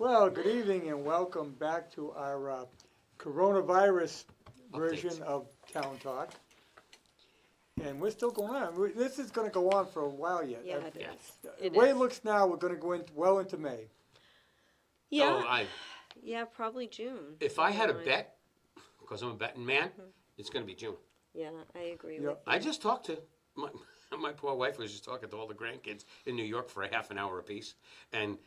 Well, good evening and welcome back to our coronavirus version Updates. of Town Talk. And we're still going on. This is going to go on for a while yet. Yeah, it yeah. is. The It way it is. looks now, we're going to go well into May. Yeah, Oh, yeah, probably June. if I had a Right. bet, because I'm a betting man, it's going to be June. Yeah, I agree Yeah. with you. I just talked to my poor wife was just talking to all the grandkids in New York for a half an hour apiece, and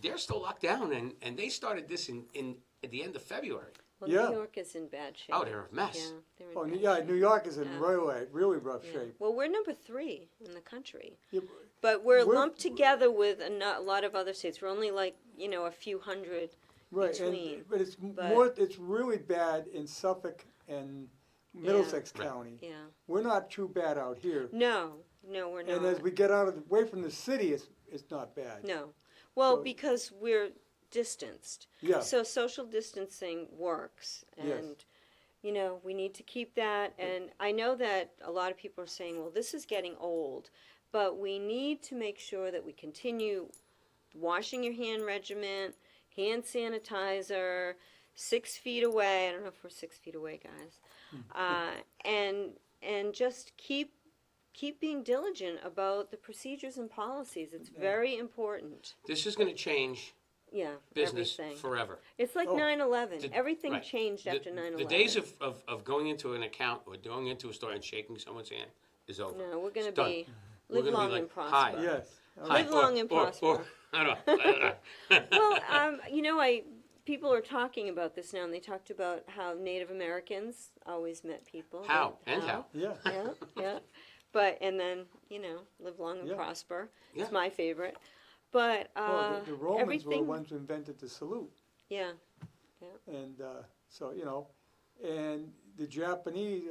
they're still locked down, and they started this in at the end of February. Well, Yeah. New York is in bad shape. Oh, they're a mess. Yeah, they're in Oh, bad yeah, shape. New York is in Yeah. really rough Yeah. shape. Well, we're number 3 in the country, Yeah, but we're We're- lumped together with a lot of other states. We're only like a few hundred. right, between, but it's but- it's really bad in Suffolk and Middlesex Right. County. Yeah. We're not too bad out here. No, we're not. And as we get away from the city, it's not bad. No. Well, So- because we're distanced. Yeah. So social distancing works, and we need to keep that. And I know that a lot of people are saying, well, this is getting old, but we need to make sure that we continue washing your hand regimen, hand sanitizer, 6 feet away. I don't know if we're 6 feet away, guys. And just keep being diligent about the procedures and policies. It's very important. This is going to change Yeah, business everything. forever. It's like Oh. 9/11. The- Everything right. changed after 9/11. The days of going into an account or going into a store and shaking someone's hand is over. No, we're going to It's done. be We're live gonna be long like, and prosper. "Hi." Yes. Live long and prosper. I don't know. Well, people are talking about this now, and they talked about how Native Americans always met people. How and how? Yeah. Yeah. But and then live long and Yeah. prosper. Yeah. It's my favorite. But Well, the Romans were the everything. ones who invented the salute. Yeah. And so, and the Japanese,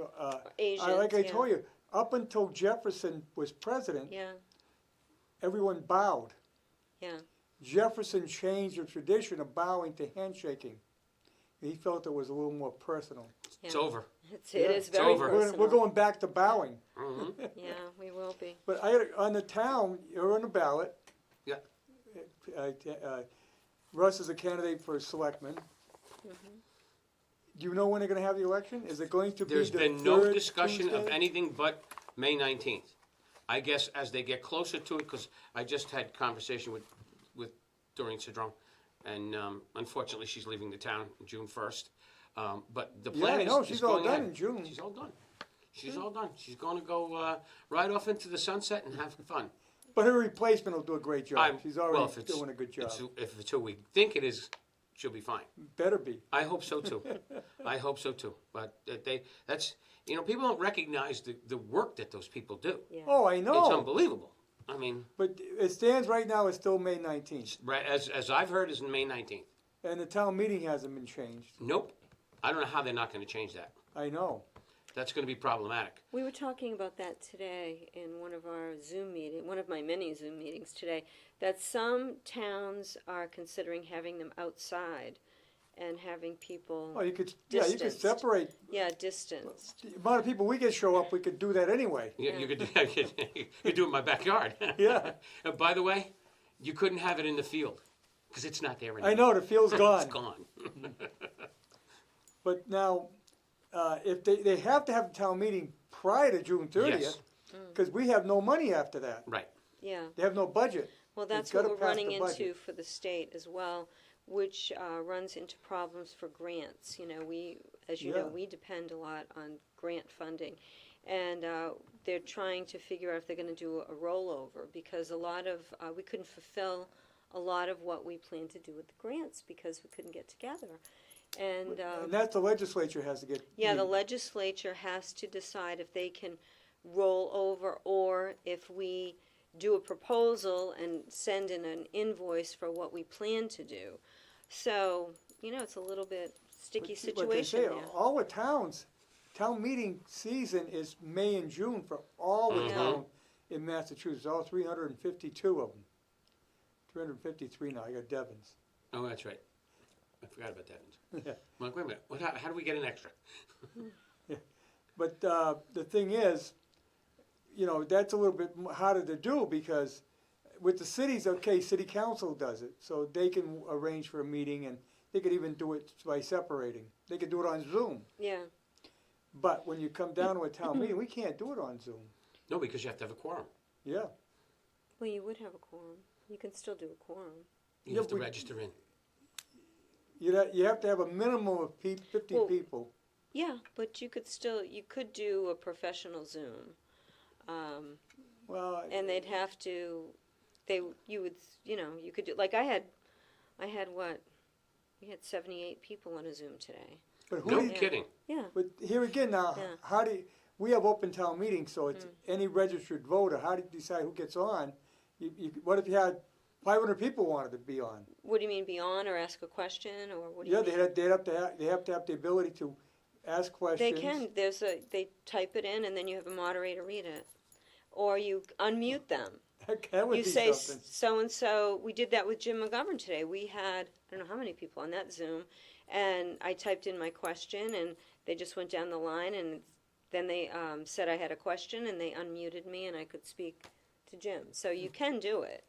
Asians. like I yeah. told you, up until Jefferson was president, Yeah. everyone bowed. Yeah. Jefferson changed the tradition of bowing to handshaking. He felt it was a little more personal. It's Yeah. over. It Yeah. is It's very over. personal. We're going back to bowing. hmm Yeah, we will be. But on the town, you're on the ballot. Yeah. Russ is a candidate for selectman. Do you know when they're going to have the election? Is it going to be There's the been no third discussion of Tuesday? anything but May 19th. I guess as they get closer to it, because I just had conversation with Doreen Cedron, and unfortunately she's leaving the town June 1st. But the Yeah, plan I know, is she's all going done ahead. in June. She's all done. She's all done. She's going to go right off into the sunset and have fun. But her replacement will do a great job. She's already well, if it's- doing a good job. If it's who we think it is, she'll be fine. Better be. I hope so too. I hope so too. But people don't recognize the work that those people do. Yeah. Oh, I It's know. unbelievable. I mean, But it stands right now, it's still May 19th. right, as I've heard, is May 19th. And the town meeting hasn't been changed. Nope. I don't know how they're not going to change that. I know. That's going to be problematic. We were talking about that today in one of my many Zoom meetings today, that some towns are considering having them outside and having people, Well, you could Distanced. separate. distanced. The amount of people we could show up, we could do that anyway. You could you could do it in my backyard. Yeah. By the way, you couldn't have it in the field because it's not there anymore. I know, the field's gone. It's gone. But now, if they have to have the town meeting prior to June 30th, Yes. because we have no money after that. Right. Yeah. They have no budget. Well, It's that's what gotta we're pass running the into budget. for the state as well, which runs into problems for grants. As you know, Yeah. we depend a lot on grant funding, and they're trying to figure out if they're going to do a rollover because a lot of we couldn't fulfill a lot of what we planned to do with the grants because we couldn't get together, and. And that the legislature has to get. Yeah, the legislature has to decide if they can roll over or if we do a proposal and send in an invoice for what we plan to do. So, it's a little bit sticky Like they situation say, there. all the towns, town meeting season is May and June for all the Mhm. town in Massachusetts, all 352 of them. 353 now, I got Devon's. Oh, that's right. I forgot about that. Yeah. I'm like, wait a minute. How do we get an extra? But the thing is, that's a little bit harder to do because with the cities, okay, city council does it, so they can arrange for a meeting, and they could even do it by separating. They could do it on Zoom. Yeah. But when you come down to a town meeting, we can't do it on Zoom. No, because you have to have a quorum. Yeah. Well, you would have a quorum. You can still do a quorum. You Yeah, have to we- register in. You have to have a minimum of 50 Well, people. Yeah, but you could do a professional Zoom. Well, And they'd have to, you could do, like I had what? We had 78 people on a Zoom today. but who No do you, kidding. Yeah. but here again now, Yeah. how do you, we have open town meetings, so it's any registered voter. How do you decide who gets on? What if you had 500 people wanted to be on? What do you mean, be on or ask a question, or what do Yeah, you mean? they have to have the ability to ask questions. They can. They type it in, and then you have a moderator read it, or you unmute them. That would You be say something. so and so. We did that with Jim McGovern today. We had I don't know how many people on that Zoom, and I typed in my question, and they just went down the line, and then they said I had a question, and they unmuted me, and I could speak to Jim. So you can do it.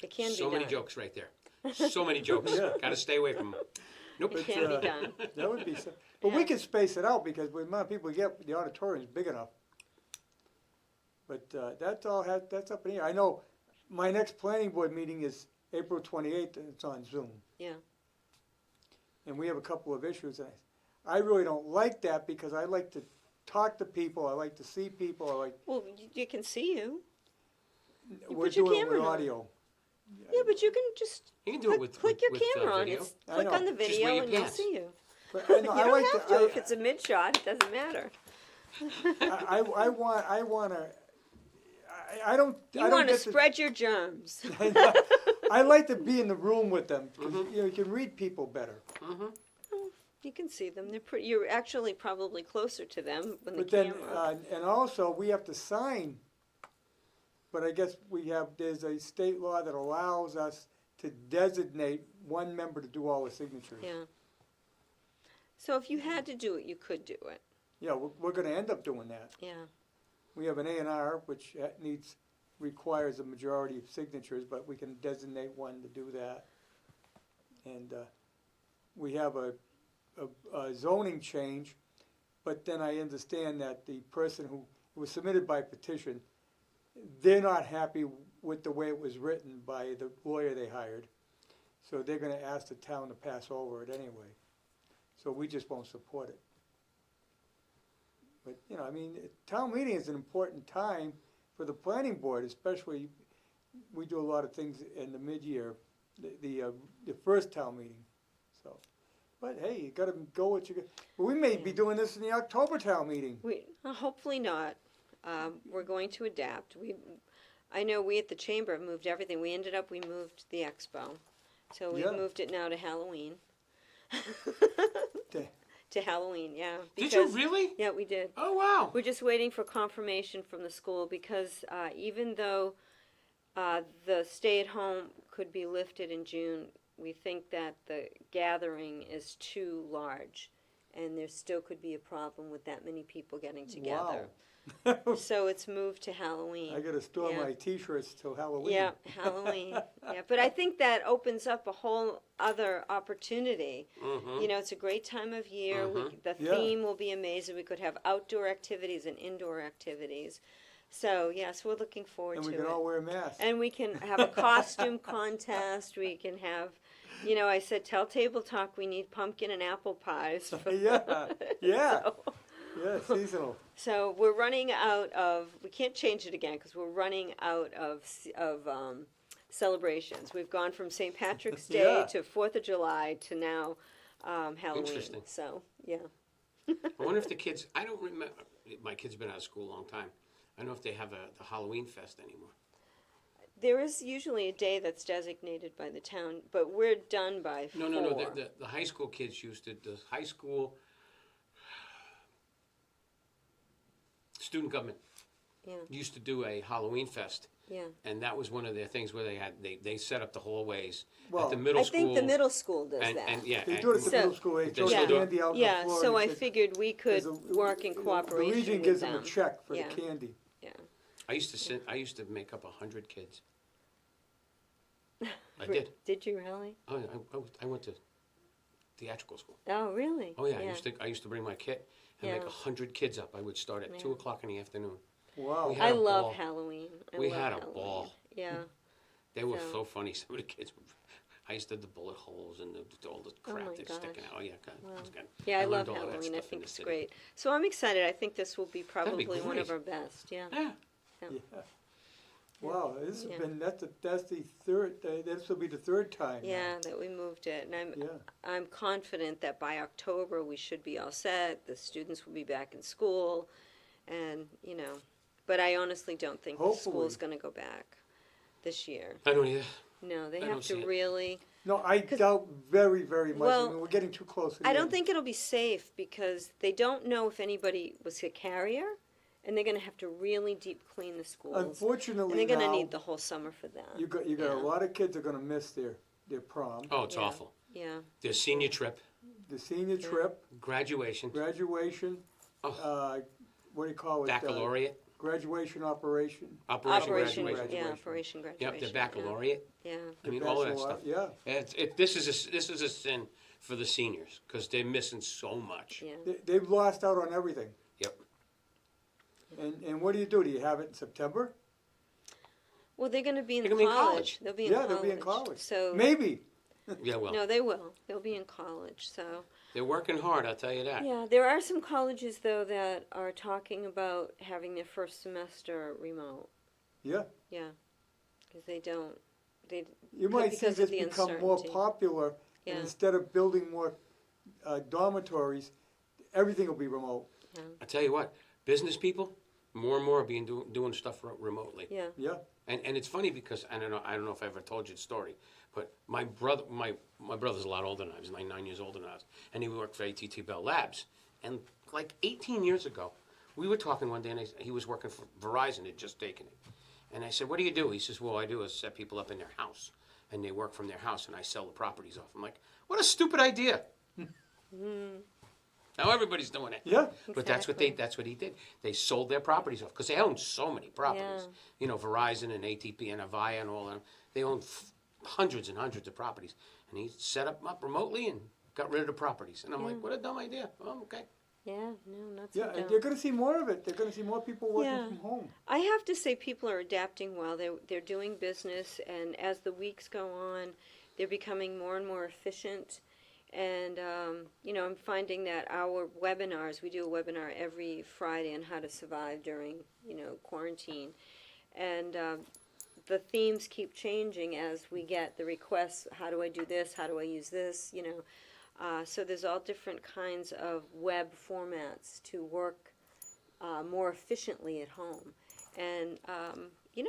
It can be So done. many jokes right there. So many jokes. Yeah. Got to stay away from them. Nope. It can be done. That would be, but we Yeah. can space it out because with the amount of people we get, the auditorium's big enough. But that's up in the air. I know my next planning board meeting is April 28th, and it's on Zoom. Yeah. And we have a couple of issues. And I really don't like that because I like to talk to people. I like to see people. I like. Well, you can see you. You We're put your doing it camera with on. audio. Yeah, but you can just You can do it with click your with, camera on. video. It's I click know. on the Just wear video, your and you'll pants. see you. But I, know, You I don't like have to. to if it's a mid shot. It doesn't matter. I want to. I don't. You I don't want to get spread your germs. I like to be in the room with them because Mm-hmm. you can read people better. You can see them. They're pretty. You're actually probably closer to them when the But then, camera. and also we have to sign. But I guess there's a state law that allows us to designate one member to do all the signatures. Yeah. So if you had to do it, you could do it. Yeah, we're going to end up doing that. Yeah. We have an A&R which requires a majority of signatures, but we can designate one to do that. And we have a zoning change, but then I understand that the person who was submitted by petition, they're not happy with the way it was written by the lawyer they hired. So they're going to ask the town to pass over it anyway. So we just won't support it. But, I mean, town meeting is an important time for the planning board, especially, we do a lot of things in the mid-year, the first town meeting, so. But hey, you gotta go what you got. But we may be doing this in the October town meeting. We hopefully not. We're going to adapt. I know we at the chamber have moved everything. We moved the expo, so we've Yeah. moved it now to Halloween. Okay. To Halloween, yeah. Did you really? Yeah, we did. Oh wow. We're just waiting for confirmation from the school because even though the stay-at-home could be lifted in June, we think that the gathering is too large, and there still could be a problem with that many people getting together. Wow. So it's moved to Halloween. I gotta store Yeah. my T-shirts till Halloween. Yeah, Halloween. Yeah, but I think that opens up a whole other opportunity. Mm-hmm. It's a great time of year. The Yeah. theme will be amazing. We could have outdoor activities and indoor activities. So yes, we're looking forward And to we it. can all wear masks. And we can have a costume contest. We can have, I said, tell Table Talk we need pumpkin and apple pies. Yeah. So, Yeah, seasonal. so we're running out of. We can't change it again because we're running out of celebrations. We've gone from St. Patrick's Day Yeah. to 4th of July to now Halloween. Interesting. So yeah. I wonder if the kids. I don't remember. My kids have been out of school a long time. I don't know if they have the Halloween fest anymore. There is usually a day that's designated by the town, but we're done by 4. No. The high school kids used to. The high school student government Yeah. used to do a Halloween fest, Yeah. and that was one of their things where they set up the hallways Well, at the middle I school. think the middle school does and, that. and yeah, They and- do it at the So- middle school. They They throw still do it? candy out on Yeah, the floor. so and I they- figured we could there's a- work in cooperation The Legion with gives them. them a check for Yeah. the candy. Yeah. I used to make up 100 kids. I did. Did you really? Oh, I went to theatrical school. Oh, really? Oh yeah, I used to bring my kit and Yeah. like 100 kids up. I would start at Yeah. 2:00 in the afternoon. Wow. We had I a love ball. Halloween. We love had a Halloween. ball. Yeah. They were So- so funny. Some of the kids, I used to the bullet holes and all the crap my that's sticking gosh. out. Oh yeah, God, Wow. it was good. Yeah, I love learned all of that Halloween. I stuff in think the it's city. great. So I'm excited. I think this will be probably one great. of our best. Yeah. Yeah. Yeah. Wow, this has Yeah. been, that's the third, this will be the third time now. Yeah, that we moved it, and Yeah. I'm confident that by October we should be all set. The students will be back in school, and but I honestly don't think the Hopefully. school's going to go back this year. I don't either. No, they I have don't see to it. really. No, I doubt very, very much. Well, I mean, we're getting too close to the I don't end. think it'll be safe because they don't know if anybody was a carrier, and they're going to have to really deep clean the schools. And Unfortunately they're going to now, need the whole summer for that. you got Yeah. a lot of kids are gonna miss their prom, Oh, it's Yeah. awful. Yeah. Their senior trip, the senior trip, graduation, graduation, Oh. what do you call it? baccalaureate, Graduation operation. Operation Operation, graduation. yeah, graduation. Operation graduation. Yep, the baccalaureate. Yeah. I mean, all of that stuff. Yeah, This is a sin for the seniors because they're missing so much. Yeah. they've lost out on everything. Yep. And what do? Do you have it in September? Well, they're going to be in They're gonna be in college. college. They'll be in Yeah, college. they'll be in college. So Maybe. Yeah, well, no, they will. They'll be in college. So they're working hard. I'll tell you that. yeah, there are some colleges though that are talking about having their first semester remote. Yeah. Yeah, because they don't. They You might see because of this the become more uncertainty. popular, Yeah. and instead of building more dormitories, everything will be remote. I tell you what, business people more and more are being doing stuff remotely. Yeah. Yeah. And it's funny because I don't know if I ever told you the story, but my brother's a lot older than I was, 9 years older than I was, and he worked for AT&T Bell Labs. And like 18 years ago, we were talking one day, and he was working for Verizon, had just taken it. And I said, "What do you do?" He says, "Well, I do is set people up in their house, and they work from their house, and I sell the properties off." I'm like, "What a stupid idea!" Now everybody's doing it. Yeah. But that's what he did. They sold their properties off because they own so many properties. Yeah. You know, Verizon and ATP and Avaya and all them. They own hundreds and hundreds of properties. And he set them up remotely and got rid of the properties. And I'm like, what a dumb idea. Oh, okay. Yeah. No, not so Yeah, and dumb. you're going to see more of it. They're going to see more people working Yeah. from home. I have to say, people are adapting well. They're doing business, and as the weeks go on, they're becoming more and more efficient. And I'm finding that our webinars, we do a webinar every Friday on how to survive during quarantine, and the themes keep changing as we get the requests. How do I do this? How do I use this? So there's all different kinds of web formats to work more efficiently at home. And,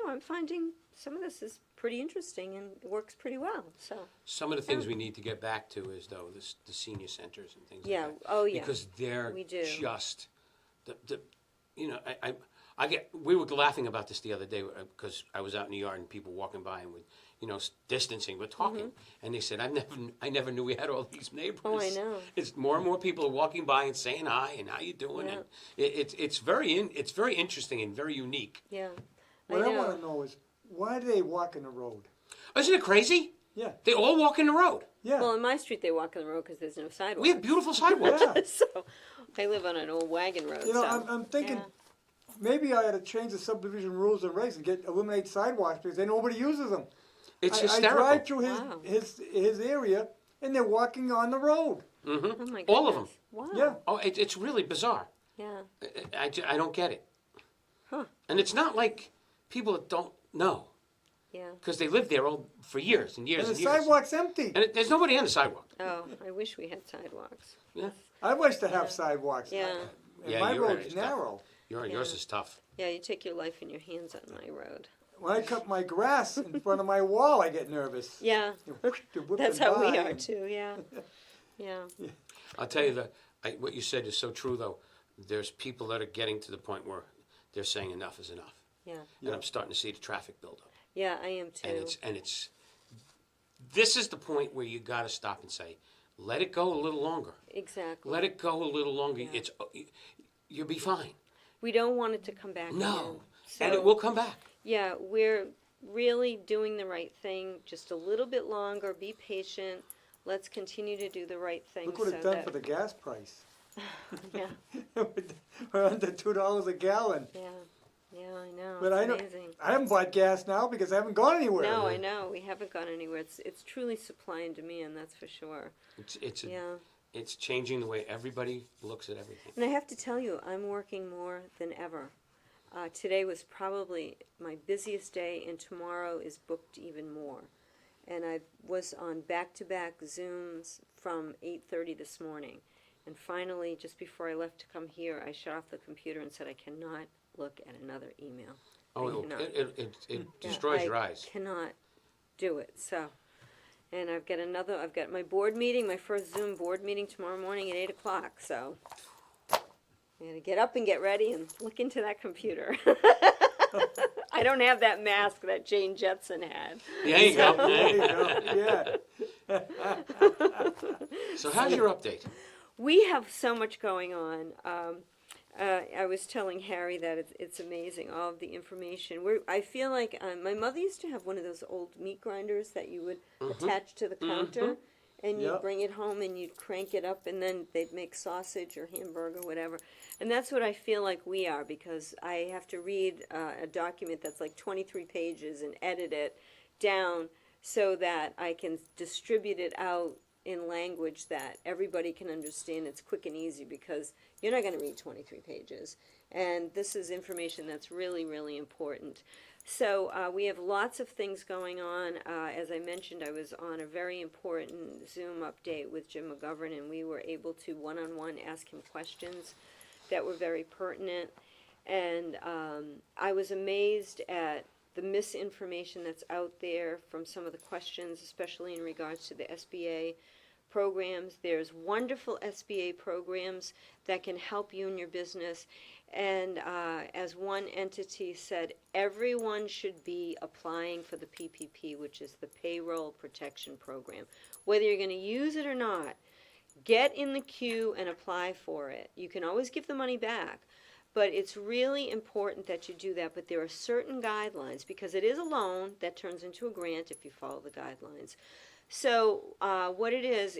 I'm finding some of this is pretty interesting and it works pretty well. So Some of the things we need to get back to is, though, the senior centers and things yeah, like that. oh yeah, Because they're we do. just, we were laughing about this the other day because I was out in the yard and people walking by and with, distancing, but talking. And they said, I never knew we had all these neighbors. Oh, I know. It's more and more people are walking by and saying hi and how you doing. Yeah. And it's very interesting and very unique. Yeah. What I know. want to know is, why do they walk in the road? Isn't it crazy? Yeah. They all walk in the road. Yeah. Well, in my street they walk on the road because there's no sidewalk. We have beautiful sidewalks. Yeah. So I live on an old wagon road. You know, so, I'm thinking yeah. maybe I ought to change the subdivision rules and regs and eliminate sidewalks because then nobody uses them. It's I hysterical. drive through Wow. his area and they're walking on the road. Oh my goodness. All of them. Wow. Yeah. Oh, it's really bizarre. Yeah. I don't get it. Huh. And it's not like people that don't know Yeah. because they lived there all for years and years And and the years. sidewalk's empty. And there's nobody on the sidewalk. Oh, I wish we had sidewalks. Yeah, I wish to have sidewalks. Yeah. And Yeah, my your road's area's tough. narrow. yours is tough. Yeah, you take your life in your hands on my road. When I cut my grass in front of my wall, I get nervous. Yeah. They're whipping That's how we by are and- too. Yeah. Yeah. I'll tell you what you said is so true though. There's people that are getting to the point where they're saying enough is enough. Yeah. And I'm starting to see the traffic build up. Yeah, I am too. And it's this is the point where you got to stop and say, let it go a little longer. Exactly. Let it go a little longer. Yeah. You'll be fine. We don't want it to come back. No, again. and So, it will come back. Yeah, we're really doing the right thing just a little bit longer. Be patient. Let's continue to do the right thing. Look what it's done for the gas price. Yeah, We're under $2 a gallon. yeah, yeah, I know. But It's amazing. I haven't bought gas now because I haven't gone anywhere. No, I know. We haven't gone anywhere. It's truly supply and demand, that's for sure. It's changing the way everybody looks at everything. And I have to tell you, I'm working more than ever. Today was probably my busiest day, and tomorrow is booked even more. And I was on back-to-back Zooms from 8:30 this morning. And finally, just before I left to come here, I shut off the computer and said, I cannot look at another email. It destroys your eyes. I cannot do it. So, and I've got my board meeting, my first Zoom board meeting tomorrow morning at 8 o'clock. So, I'm going to get up and get ready and look into that computer. I don't have that mask that Jane Jetson had. There you go. There you go. Yeah. So how's your update? We have so much going on. I was telling Harry that it's amazing, all of the information. I feel like my mother used to have one of those old meat grinders that you would attach to the counter, and you'd bring it home and you'd crank it up, and then they'd make sausage or hamburger, whatever. And that's what I feel like we are, because I have to read a document that's like 23 pages and edit it down so that I can distribute it out in language that everybody can understand. It's quick and easy, because you're not going to read 23 pages. And this is information that's really, really important. So we have lots of things going on. As I mentioned, I was on a very important Zoom update with Jim McGovern, and we were able to one-on-one ask him questions that were very pertinent. And I was amazed at the misinformation that's out there from some of the questions, especially in regards to the SBA programs. There's wonderful SBA programs that can help you in your business. And as one entity said, everyone should be applying for the PPP, which is the Payroll Protection Program. Whether you're going to use it or not, get in the queue and apply for it. You can always give the money back. But it's really important that you do that. But there are certain guidelines, because it is a loan that turns into a grant if you follow the guidelines. So what it is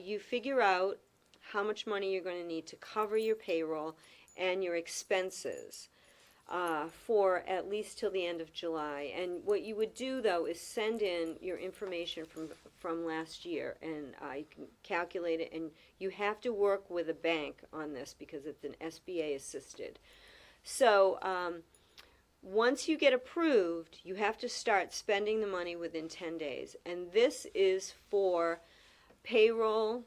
you figure out how much money you're going to need to cover your payroll and your expenses for at least till the end of July. And what you would do, though, is send in your information from last year, and you can calculate it. And you have to work with a bank on this, because it's an SBA assisted. So once you get approved, you have to start spending the money within 10 days. And this is for payroll,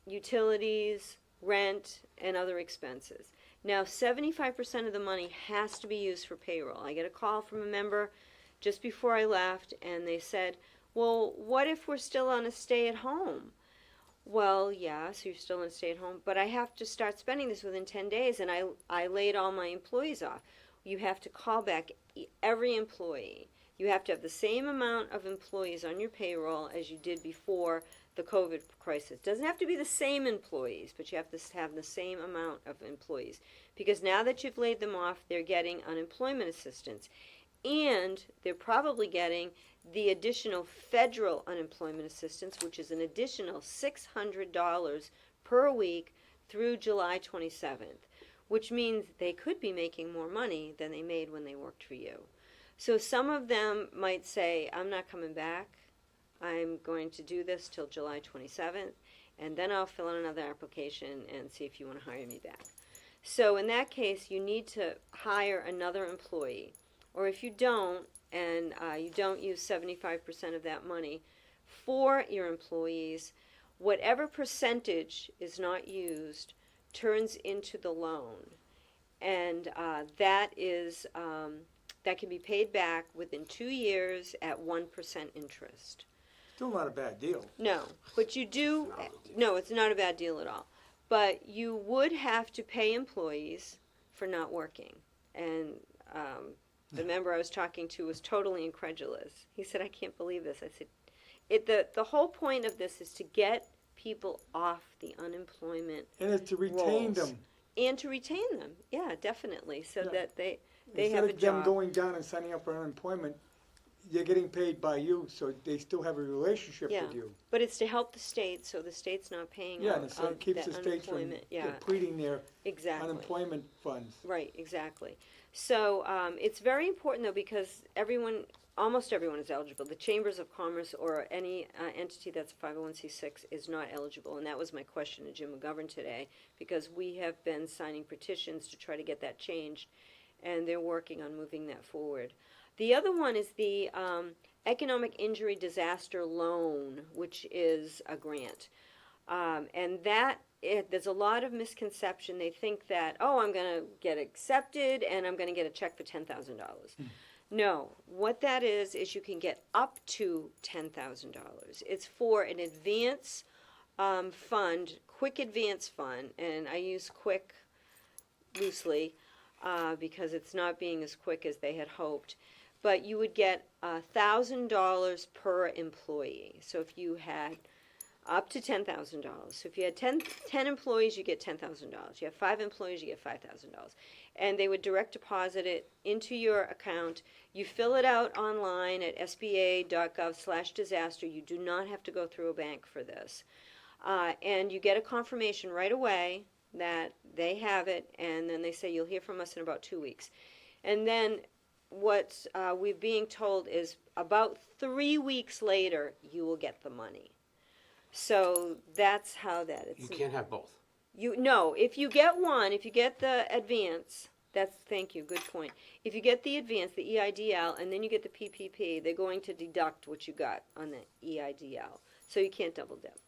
utilities, rent, and other expenses. Now, 75% of the money has to be used for payroll. I get a call from a member just before I left, and they said, well, what if we're still on a stay-at-home? Well, yeah, so you're still on a stay-at-home, but I have to start spending this within 10 days, and I laid all my employees off. You have to call back every employee. You have to have the same amount of employees on your payroll as you did before the COVID crisis. It doesn't have to be the same employees, but you have to have the same amount of employees. Because now that you've laid them off, they're getting unemployment assistance. And they're probably getting the additional federal unemployment assistance, which is an additional $600 per week through July 27th, which means they could be making more money than they made when they worked for you. So some of them might say, I'm not coming back. I'm going to do this till July 27th, and then I'll fill out another application and see if you want to hire me back. So in that case, you need to hire another employee. Or if you don't, and you don't use 75% of that money for your employees, whatever percentage is not used turns into the loan. And that can be paid back within 2 years at 1% interest. Still not a bad deal. No, but you do, no, it's not a bad deal at all. But you would have to pay employees for not working. And the member I was talking to was totally incredulous. He said, I can't believe this. I said, the whole point of this is to get people off the unemployment And it's to retain rolls. them. And to retain them, yeah, definitely, so Yeah. that they Instead have a of them job. going down and signing up for unemployment, they're getting paid by you, so they still have a relationship Yeah. with you. But it's to help the state, so the state's not paying Yeah, out and so it keeps the that states from unemployment. Yeah, depleting their exactly. unemployment funds. Right, exactly. So it's very important though, because almost everyone is eligible. The chambers of commerce or any entity that's 501c6 is not eligible, and that was my question to Jim McGovern today, because we have been signing petitions to try to get that changed, and they're working on moving that forward. The other one is the Economic Injury Disaster Loan, which is a grant. And there's a lot of misconception. They think that, oh, I'm going to get accepted and I'm going to get a check for $10,000. No, what that is you can get up to $10,000. It's for an advance fund, quick advance fund, and I use quick loosely because it's not being as quick as they had hoped. But you would get $1,000 per employee. So if you had up to $10,000. So if you had 10 employees, you get $10,000. You have 5 employees, you get $5,000. And they would direct deposit it into your account. You fill it out online at sba.gov/disaster. You do not have to go through a bank for this. And you get a confirmation right away that they have it, and then they say you'll hear from us in about 2 weeks. And then what we're being told is about 3 weeks later, you will get the money. So that's how that is. You can't have both. No, if you get one, if you get the advance, thank you, good point. If you get the advance, the EIDL, and then you get the PPP, they're going to deduct what you got on the EIDL. So you can't double dip.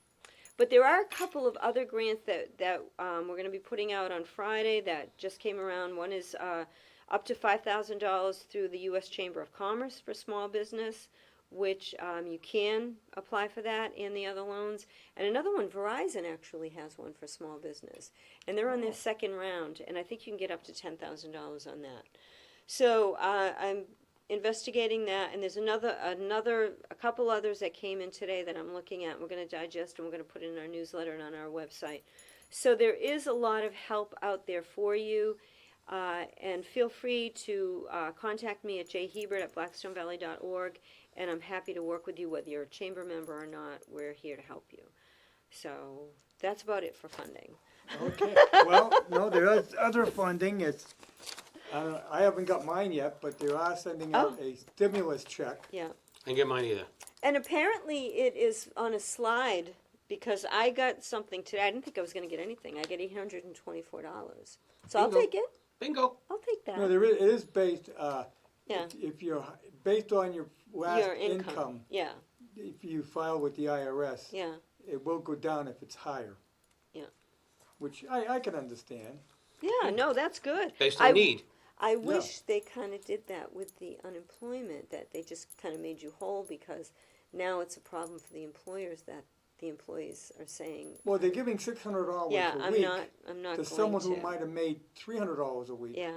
But there are a couple of other grants that we're going to be putting out on Friday that just came around. One is up to $5,000 through the U.S. Chamber of Commerce for small business, which you can apply for that and the other loans. And another one, Verizon actually has one for small business. And they're on their second round, and I think you can get up to $10,000 on that. So I'm investigating that, and there's a couple others that came in today that I'm looking at. We're going to digest, and we're going to put it in our newsletter and on our website. So there is a lot of help out there for you. And feel free to contact me at jhebert@blackstonevalley.org, and I'm happy to work with you whether you're a chamber member or not. We're here to help you. So that's about it for funding. Okay, well, no, there is other funding. It's, I haven't got mine yet, but they are sending out a stimulus check. Yeah. I didn't get mine either. And apparently it is on a slide, because I got something today. I didn't think I was going to get anything. I get $824. So I'll Bingo. take it. Bingo. I'll take that. No, it is based, Yeah. if you're, based on your last Your income, Yeah, if you file with the IRS, yeah, it will go down if it's higher. Yeah. Which I can understand. yeah. No, that's good. Based on need. I wish they kind of did that with the unemployment, that they just kind of made you whole, because now it's a problem for the employers that the employees are saying. Well, they're giving $600 Yeah, a I'm week not to going someone to. who might have made $300 a week. Yeah.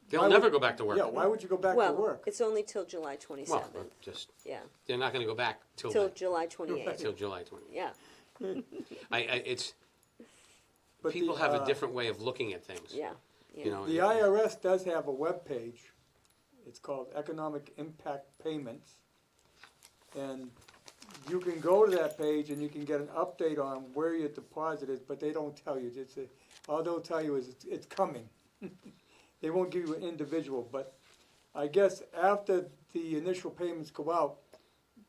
They'll Why never would- go back to work. Yeah, why would you go back Well, to work? it's only till July 27th. Well, just Yeah, they're not going to go back till till then. July 28th. Till July 20th. Yeah, It's But people the, have a different way of looking at things. yeah, yeah. You know, The IRS does have a web page. It's called Economic Impact Payments. And you can go to that page and you can get an update on where your deposit is, but they don't tell you. All they'll tell you is it's coming. They won't give you an individual, but I guess after the initial payments go out,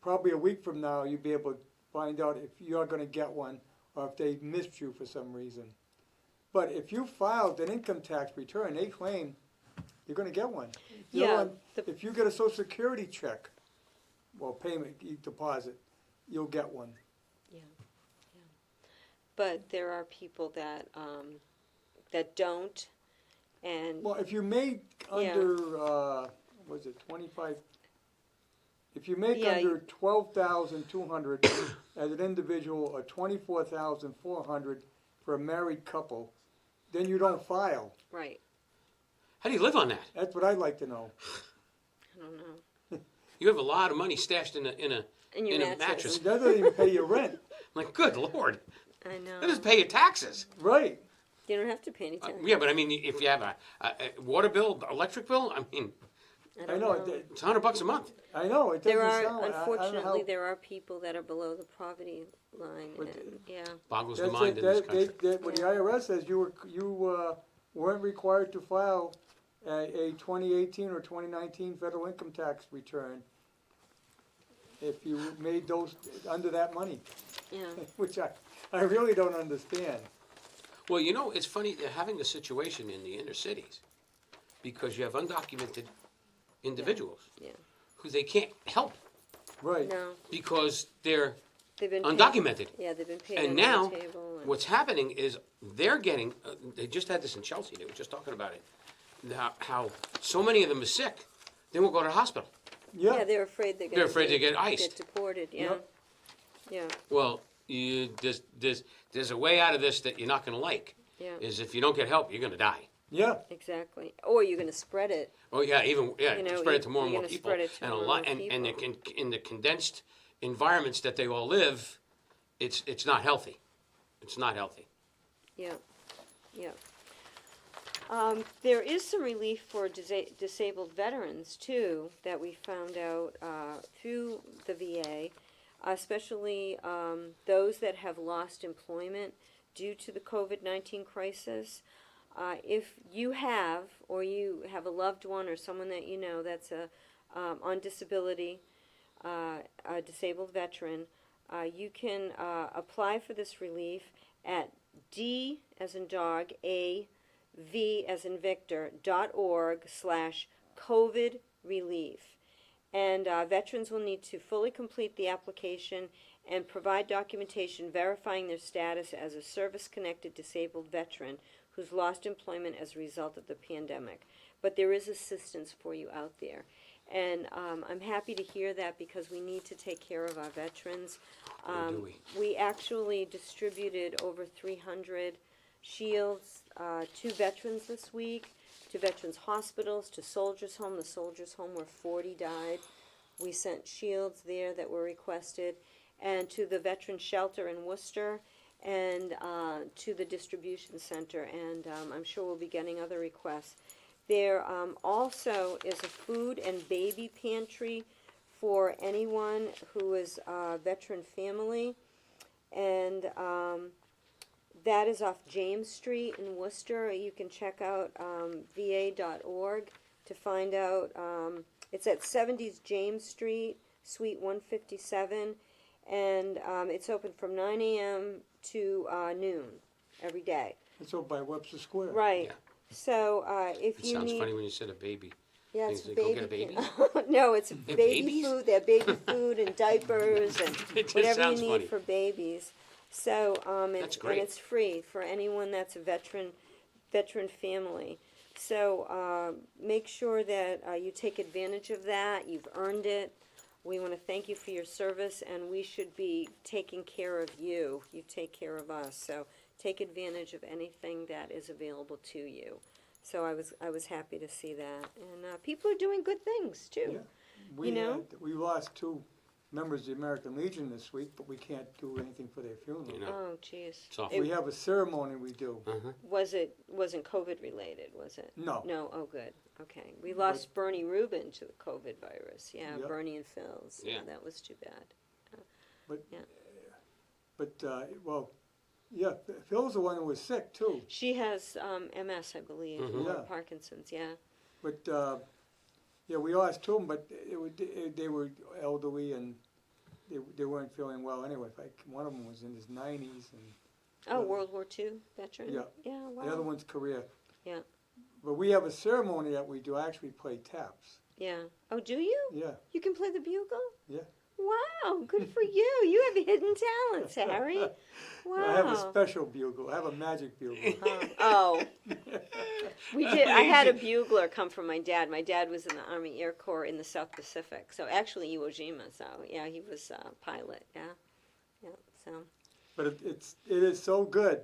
probably a week from now, you'll be able to find out if you're gonna get one or if they missed you for some reason. But if you filed an income tax return, they claim you're gonna get one. Yeah, If you get a Social Security check, well, payment, deposit, you'll get one. But there are people that that don't, and Well, if you made Yeah. under, was it 25? If you make Yeah, under 12,200 as an individual or 24,400 for a married couple, then you don't file. right. how do you live on that? That's what I'd like to know. I don't know. You have a lot of money stashed in a And your in a mattress. mattress. That doesn't even pay your rent. I'm like, good Lord, I know. that doesn't pay your taxes. Right. You don't have to pay any tax. Yeah, but I mean, if you have a water bill, electric bill, I mean, I know, it's $100 a month. I know, it There doesn't are, sound, I don't know unfortunately, how. there are people that are below the poverty line, But and, yeah. Boggles the That's mind it, in this that, country. what the IRS says, you weren't required to file a 2018 or 2019 federal income tax return if you made those under that money, Yeah, which I really don't understand. Well, you know, it's funny, they're having a situation in the inner cities because you have undocumented individuals yeah. who they can't help Right, No, because they're they've been paid. undocumented. Yeah, they've been paid And under now, the table. what's happening is they're getting, they just had this in Chelsea, they were just talking about it, how so many of them are sick, they won't go to the hospital. Yeah, yeah, they're afraid they're They're afraid to get iced. Get deported, yeah. Yep. Yeah, Well, there's a way out of this that you're not gonna like, yeah, is if you don't get help, you're gonna die. yeah, exactly. Or you're gonna spread it. Oh, yeah, even, yeah, You know, spread it to more and you're more gonna people. spread it to And a more lot, and more and people. in the condensed environments that they all live, it's not healthy. It's not healthy. Yeah, yeah. There is some relief for disabled veterans too that we found out through the VA, especially those that have lost employment due to the COVID-19 crisis. If you have, or you have a loved one or someone that you know that's on disability, a disabled veteran, you can apply for this relief at D as in dog, A, V as in Victor, .org/COVID relief. And veterans will need to fully complete the application and provide documentation verifying their status as a service-connected disabled veteran who's lost employment as a result of the pandemic. But there is assistance for you out there. And I'm happy to hear that because we need to take care of our veterans. Do we? We actually distributed over 300 shields to veterans this week, to veterans hospitals, to Soldiers Home. The Soldiers Home where 40 died. We sent shields there that were requested, and to the Veteran Shelter in Worcester, and to the distribution center, and I'm sure we'll be getting other requests. There also is a food and baby pantry for anyone who is a veteran family, and that is off James Street in Worcester. You can check out va.org to find out. It's at 70s James Street, Suite 157, and it's open from 9 a.m. to noon every day. it's over by Webster Square. Right. Yeah. So if It you sounds need, funny when you said a baby. yeah, it's They go get a baby. baby? No, it's have baby babies? food. They have baby food and diapers and It just whatever you sounds need funny. for babies. So That's it's great. and it's free for anyone that's a veteran family. So make sure that you take advantage of that. You've earned it. We want to thank you for your service, and we should be taking care of you. You take care of us. So take advantage of anything that is available to you. So I was happy to see that, and people are doing good things too. Yeah. We, You know? we lost 2 members of the American Legion this week, but we can't do anything for their funeral. You know. Oh, jeez. It's awful. We have a ceremony we do. Uh-huh. Wasn't COVID related, was it? No, No. Oh, good. Okay. We lost Bernie Rubin to the COVID virus. Yeah, Yep. Bernie and Phil's. Yeah. That was too bad. but, well, yeah, Phil's the one who was sick too. She has MS, I believe, Mhm. or Yeah. Parkinson's. Yeah. But, yeah, we lost 2 of them, but they were elderly and they weren't feeling well anyway. Like, one of them was in his 90s and Oh, Yeah. World War II veteran. Yeah. Yeah. Wow. the other one's Korea. Yeah. But we have a ceremony that we do, actually play taps. Yeah. Oh, do you? Yeah, You can play the bugle? yeah. Wow, good for you. You have hidden talents, Harry. Wow. I have a special bugle. I have a magic bugle. Oh. We did. I had a bugler come from my dad. My dad was in the Army Air Corps in the South Pacific. So actually Iwo Jima. So yeah, he was a pilot. Yeah. Yeah. So. But it is so good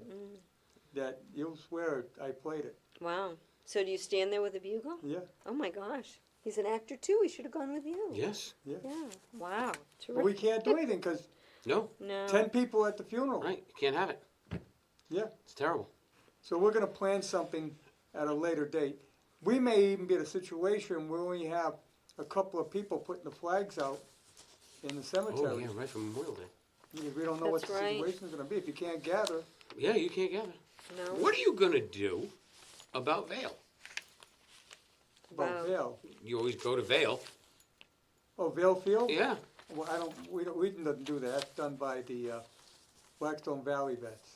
that you'll swear I played it. Wow. So do you stand there with a bugle? Yeah, Oh my gosh. He's an actor too. He should have gone with you. Yes. yeah. Yeah. Wow. But we Terrific. can't do anything because No. No. 10 people at the funeral. Right. You can't have it. Yeah. It's terrible. So we're gonna plan something at a later date. We may even be in a situation where we have a couple of people putting the flags out in the Oh, cemetery. yeah, right from Memorial Day. Because we don't know what That's the right. situation's gonna be. If you can't gather, Yeah, you can't gather. No. What are you gonna do about Vale? Wow. about Vale. You always go to Vale. Oh, Vale Field? Yeah. Well, we didn't do that. That's done by the Blackstone Valley vets.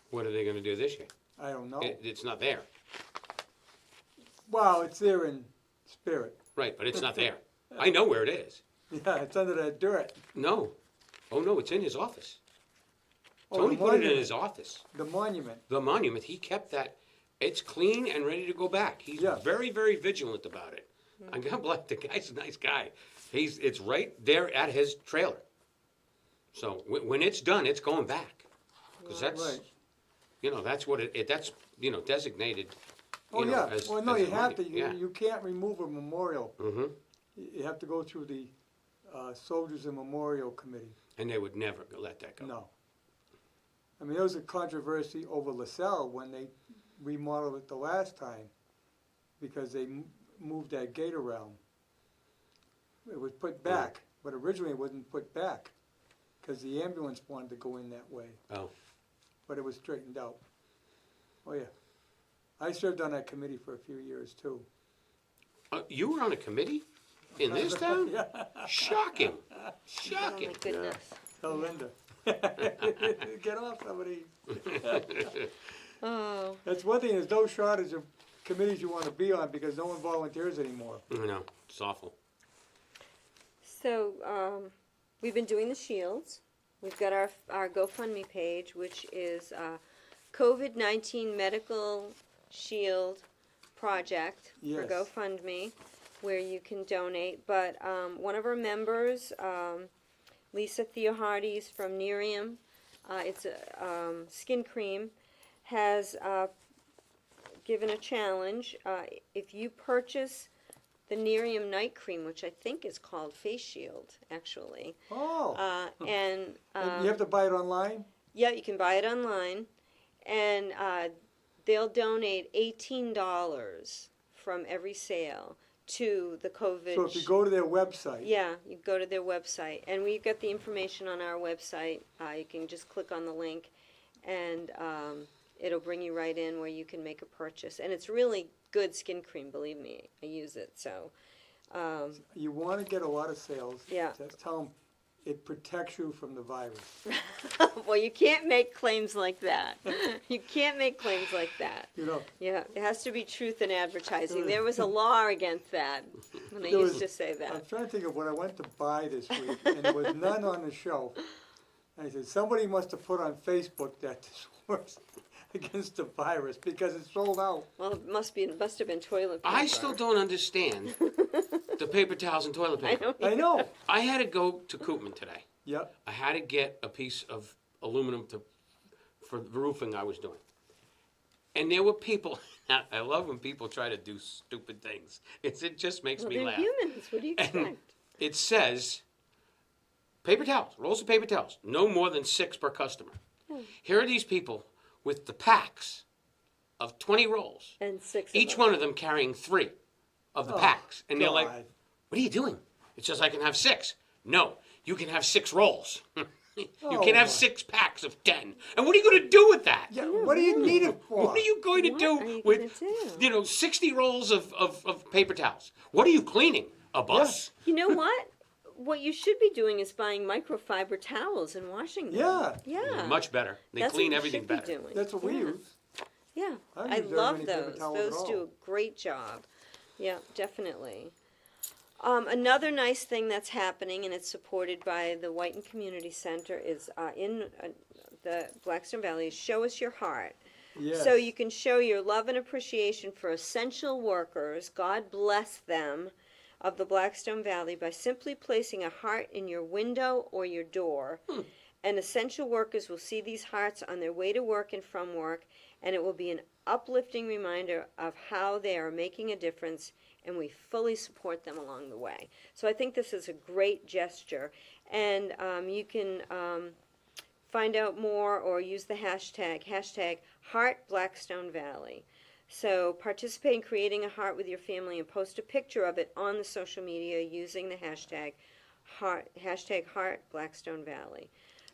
What are they gonna do this year? I don't know. It's not there. Well, it's there in spirit. Right, but it's not there. I know where it is. Yeah, it's under that dirt. No. Oh, no, it's in his office. Oh, Tony the put it in monument. his office. The monument. The monument, he kept that. It's clean and ready to go back. He's Yeah. very, very vigilant about it. And God bless, the guy's a nice guy. It's right there at his trailer. So when it's done, it's going back. Because that's, Right. that's what that's, designated, Oh, yeah. as Well, no, as you a have to. monument. You can't remove a memorial. Mm-hmm. You have to go through the Soldiers and Memorial Committee. And they would never let that go. No. I mean, there was a controversy over LaSalle when they remodeled it the last time because they moved that gate around. It was put back, but originally it wasn't put back because the ambulance wanted to go in that way. Oh. But it was straightened out. Oh, yeah. I served on that committee for a few years, too. You were on a committee in this town? Yeah. Shocking. Oh Shocking. my goodness. Tell Linda. Get off some of these. Oh. That's one thing, there's no shortage of committees you want to be on because no one volunteers anymore. I know, it's awful. So, we've been doing the shields. We've got our GoFundMe page, which is COVID-19 Medical Shield Project for Yes. GoFundMe, where you can donate. But one of our members, Lisa Theohardes from Nerium, it's a skin cream, has given a challenge. If you purchase the Nerium night cream, which I think is called Face Shield, actually. Oh, And and you have to buy it online? yeah, you can buy it online, and they'll donate $18 from every sale to the COVID. So if you go to their website, Yeah, you go to their website, and we've got the information on our website. You can just click on the link, and it'll bring you right in where you can make a purchase. And it's really good skin cream, believe me. I use it, so you want to get a lot of sales. Yeah. Just tell them it protects you from the virus. well, you can't make claims like that. You can't make claims like that. You know, Yeah, it has to be truth in advertising. There was a law against that when they There used was- to say I'm that. trying to think of what I went to buy this week, and there was none on the shelf. And I said, somebody must have put on Facebook that this works against the virus because it's sold out. Well, it must have been toilet paper. I still don't understand the paper towels and toilet I paper. don't. I know. I had to go to Koopman today. Yep. I had to get a piece of aluminum for the roofing I was doing. And there were people, I love when people try to do stupid things. It just makes Well, me they're laugh. humans. What do you And expect? it says, paper towels, rolls of paper towels, no more than 6 per customer. Here are these people with the packs of 20 rolls, And 6 of each them. one of them carrying 3 of the Oh, packs. And they're like, God. what are you doing? It says I can have 6. No, you can have 6 rolls. You Oh, can have my. 6 packs of 10. And what are you going to do with that? Yeah, what do you need it for? What are you going to What do are you with, gonna do? 60 rolls of paper towels? What are you cleaning? A bus? You know what? What you should be doing is buying microfiber towels and washing them. Yeah. Yeah. Much better. They That's clean what you everything should be better. doing. That's what we Yeah. use. Yeah, I don't I use very love many paper those. towels at Those do all. a great job. Yeah, definitely. Another nice thing that's happening, and it's supported by the Whiten Community Center, is in the Blackstone Valley, is Show Us Your Heart. Yes. So you can show your love and appreciation for essential workers, God bless them, of the Blackstone Valley by simply placing a heart in your window or your door. And essential workers will see these hearts on their way to work and from work, and it will be an uplifting reminder of how they are making a difference, and we fully support them along the way. So I think this is a great gesture, and you can find out more or use the hashtag Heart Blackstone Valley. So participate in creating a heart with your family and post a picture of it on the social media using the hashtag Heart Blackstone Valley.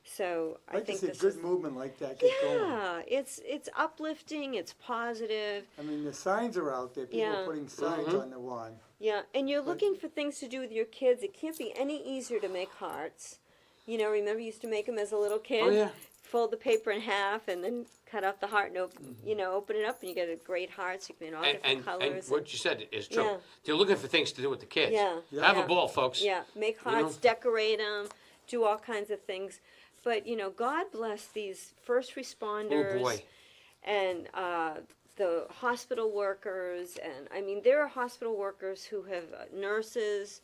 So I I'd like to think see a this good is, movement like that get going. yeah, it's uplifting, it's positive. I mean, the signs are out there, people Yeah. are putting signs Mhm. on the lawn. Yeah, and you're But- looking for things to do with your kids. It can't be any easier to make hearts. You know, remember you used to make them as a little kid? Oh, yeah. Fold the paper in half and then cut off the heart and Mm-hmm. open it up and you get a great heart. So you can make all And, different and colors. what you said is true. Yeah. They're looking for things to do with the kids. Yeah. Have Yeah. a ball, folks. Yeah, make You know? hearts, decorate them, do all kinds of things. But, God bless these first responders. Oh, boy. And the hospital workers. And, I mean, there are hospital workers who have nurses,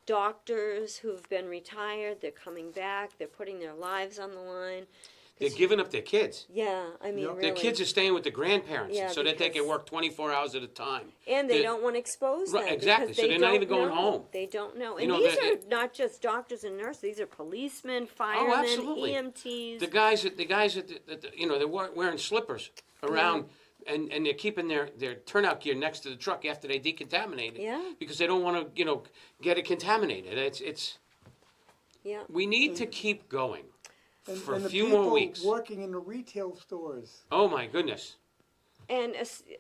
doctors who've been retired. They're coming back. They're putting their lives on the line. They're giving up their kids. Yeah, I mean, Yep. really. Their kids are staying with the grandparents Yeah, so that they can because- work 24 hours at a time. And they They're- don't want to expose Right, them. exactly. because So they they're not even don't going know. home. They don't know. You And know, these they're- are not just doctors and nurses. These are policemen, firemen, absolutely. EMTs. The guys at they're wearing slippers around and they're keeping their turnout gear next to the truck after they decontaminate it. Yeah. Because they don't want to, get it contaminated. It's Yeah. we need to keep going And, for and a the few more people weeks. working in the retail stores. Oh my goodness. And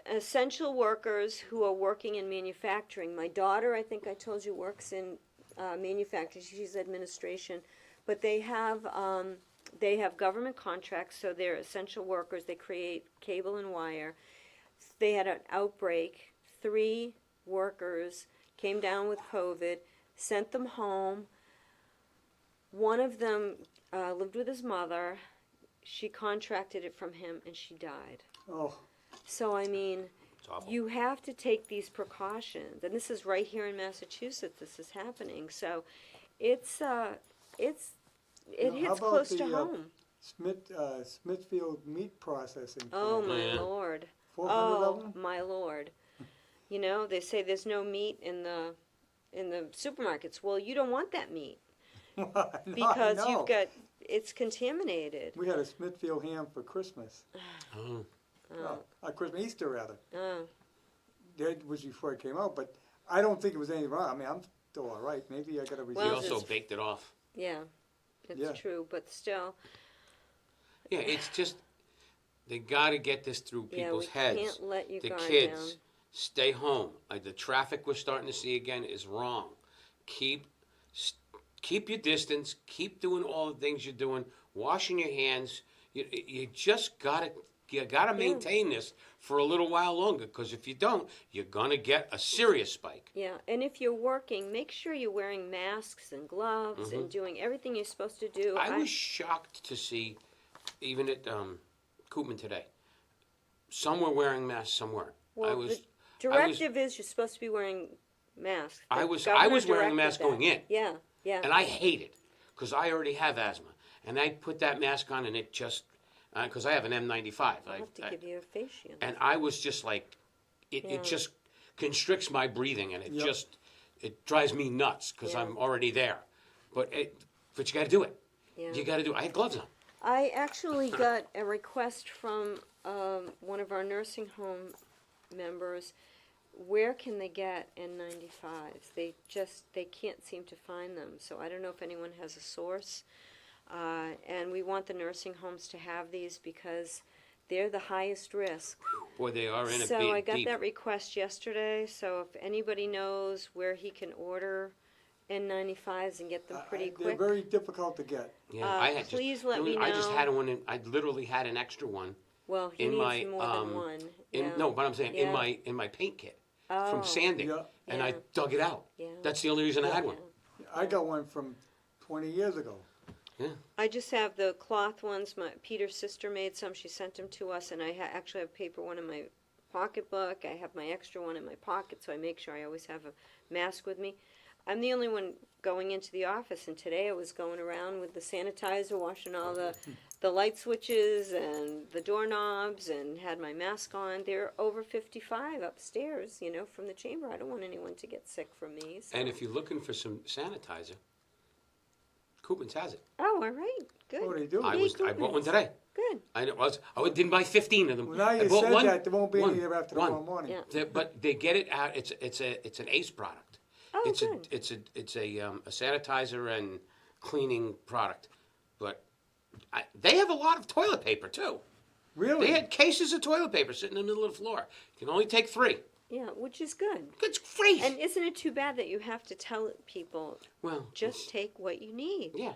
essential workers who are working in manufacturing. My daughter, I think I told you, works in manufacturing. She's administration, but they have government contracts, so they're essential workers. They create cable and wire. They had an outbreak. 3 workers came down with COVID, sent them home. One of them lived with his mother. She contracted it from him, and she died. Oh, So, I mean, It's awful. you have to take these precautions, and this is right here in Massachusetts. This is happening, so it Now, hits how about close to the, home. Smithfield meat processing Oh plant. my Yeah. Lord! 400 of them? My Lord! They say there's no meat in the supermarkets. Well, you don't want that meat No, because I know. it's contaminated. We had a Smithfield ham for Christmas. Oh. Well, Christmas, Easter rather. Oh, That was before it came out, but I don't think it was anything wrong. I mean, I'm still all right. Maybe I got to He Well, resist. also it's- baked it off. yeah, it's Yeah. true, but still, Yeah, it's just they got to get this through yeah, people's we heads. can't let you The guard kids, down. stay home. The traffic we're starting to see again is wrong. Keep your distance. Keep doing all the things you're doing. Washing your hands. You just gotta maintain this for a little while longer. Because if you don't, you're gonna get a serious spike. Yeah, and if you're working, make sure you're wearing masks and gloves and doing everything you're supposed to do. I was shocked to see, even at Koopman today, some were wearing masks, some weren't. Well, the directive is you're supposed to be wearing masks. The I was governor wearing a directed mask that. going in. Yeah, yeah. And I hate it because I already have asthma. And I put that mask on and it just, because I have an N95. I'll have to give you a face shield. And I was just like, it just constricts my breathing and it Yep. it drives me nuts because Yeah. I'm already there. But you got to do it. Yeah. You got to do it. I had gloves on. I actually got a request from one of our nursing home members. Where can they get N95s? They can't seem to find them. So I don't know if anyone has a source. And we want the nursing homes to have these because they're the highest risk. Boy, they are in So a I got deep. that request yesterday. So if anybody knows where he can order N95s and get them pretty They're quick, very difficult to get. Yeah, I had please let me I just know. had one. I literally had an extra one. well, he in needs my, more than one. Yeah. No, but I'm saying Yeah. in my paint kit Oh. from sanding, Yeah. and I Yeah. dug it out. Yeah. That's the only reason I had one. I got one from 20 years ago. I just have the cloth ones. Peter's sister made some. She sent them to us, and I actually have a paper one in my pocketbook. I have my extra one in my pocket, so I make sure I always have a mask with me. I'm the only one going into the office, and today I was going around with the sanitizer, washing all the light switches and the doorknobs, and had my mask on. They're over 55 upstairs, from the chamber. I don't want anyone to get sick from me. So. And if you're looking for some sanitizer, Koopman's has it. Oh, all right. Good. Oh, they do? I bought one today. Good. I didn't buy 15 of them. Well, now I you bought said one, that, there won't be one, any there after one. tomorrow morning. Yeah. But they get it out. It's an Ace product. Oh, It's good. it's a sanitizer and cleaning product. But they have a lot of toilet paper too. Really? They had cases of toilet paper sitting in the middle of the floor. You can only take 3. Yeah, which is good. It's great. And isn't it too bad that you have to tell people, Well, just take what you need? yeah.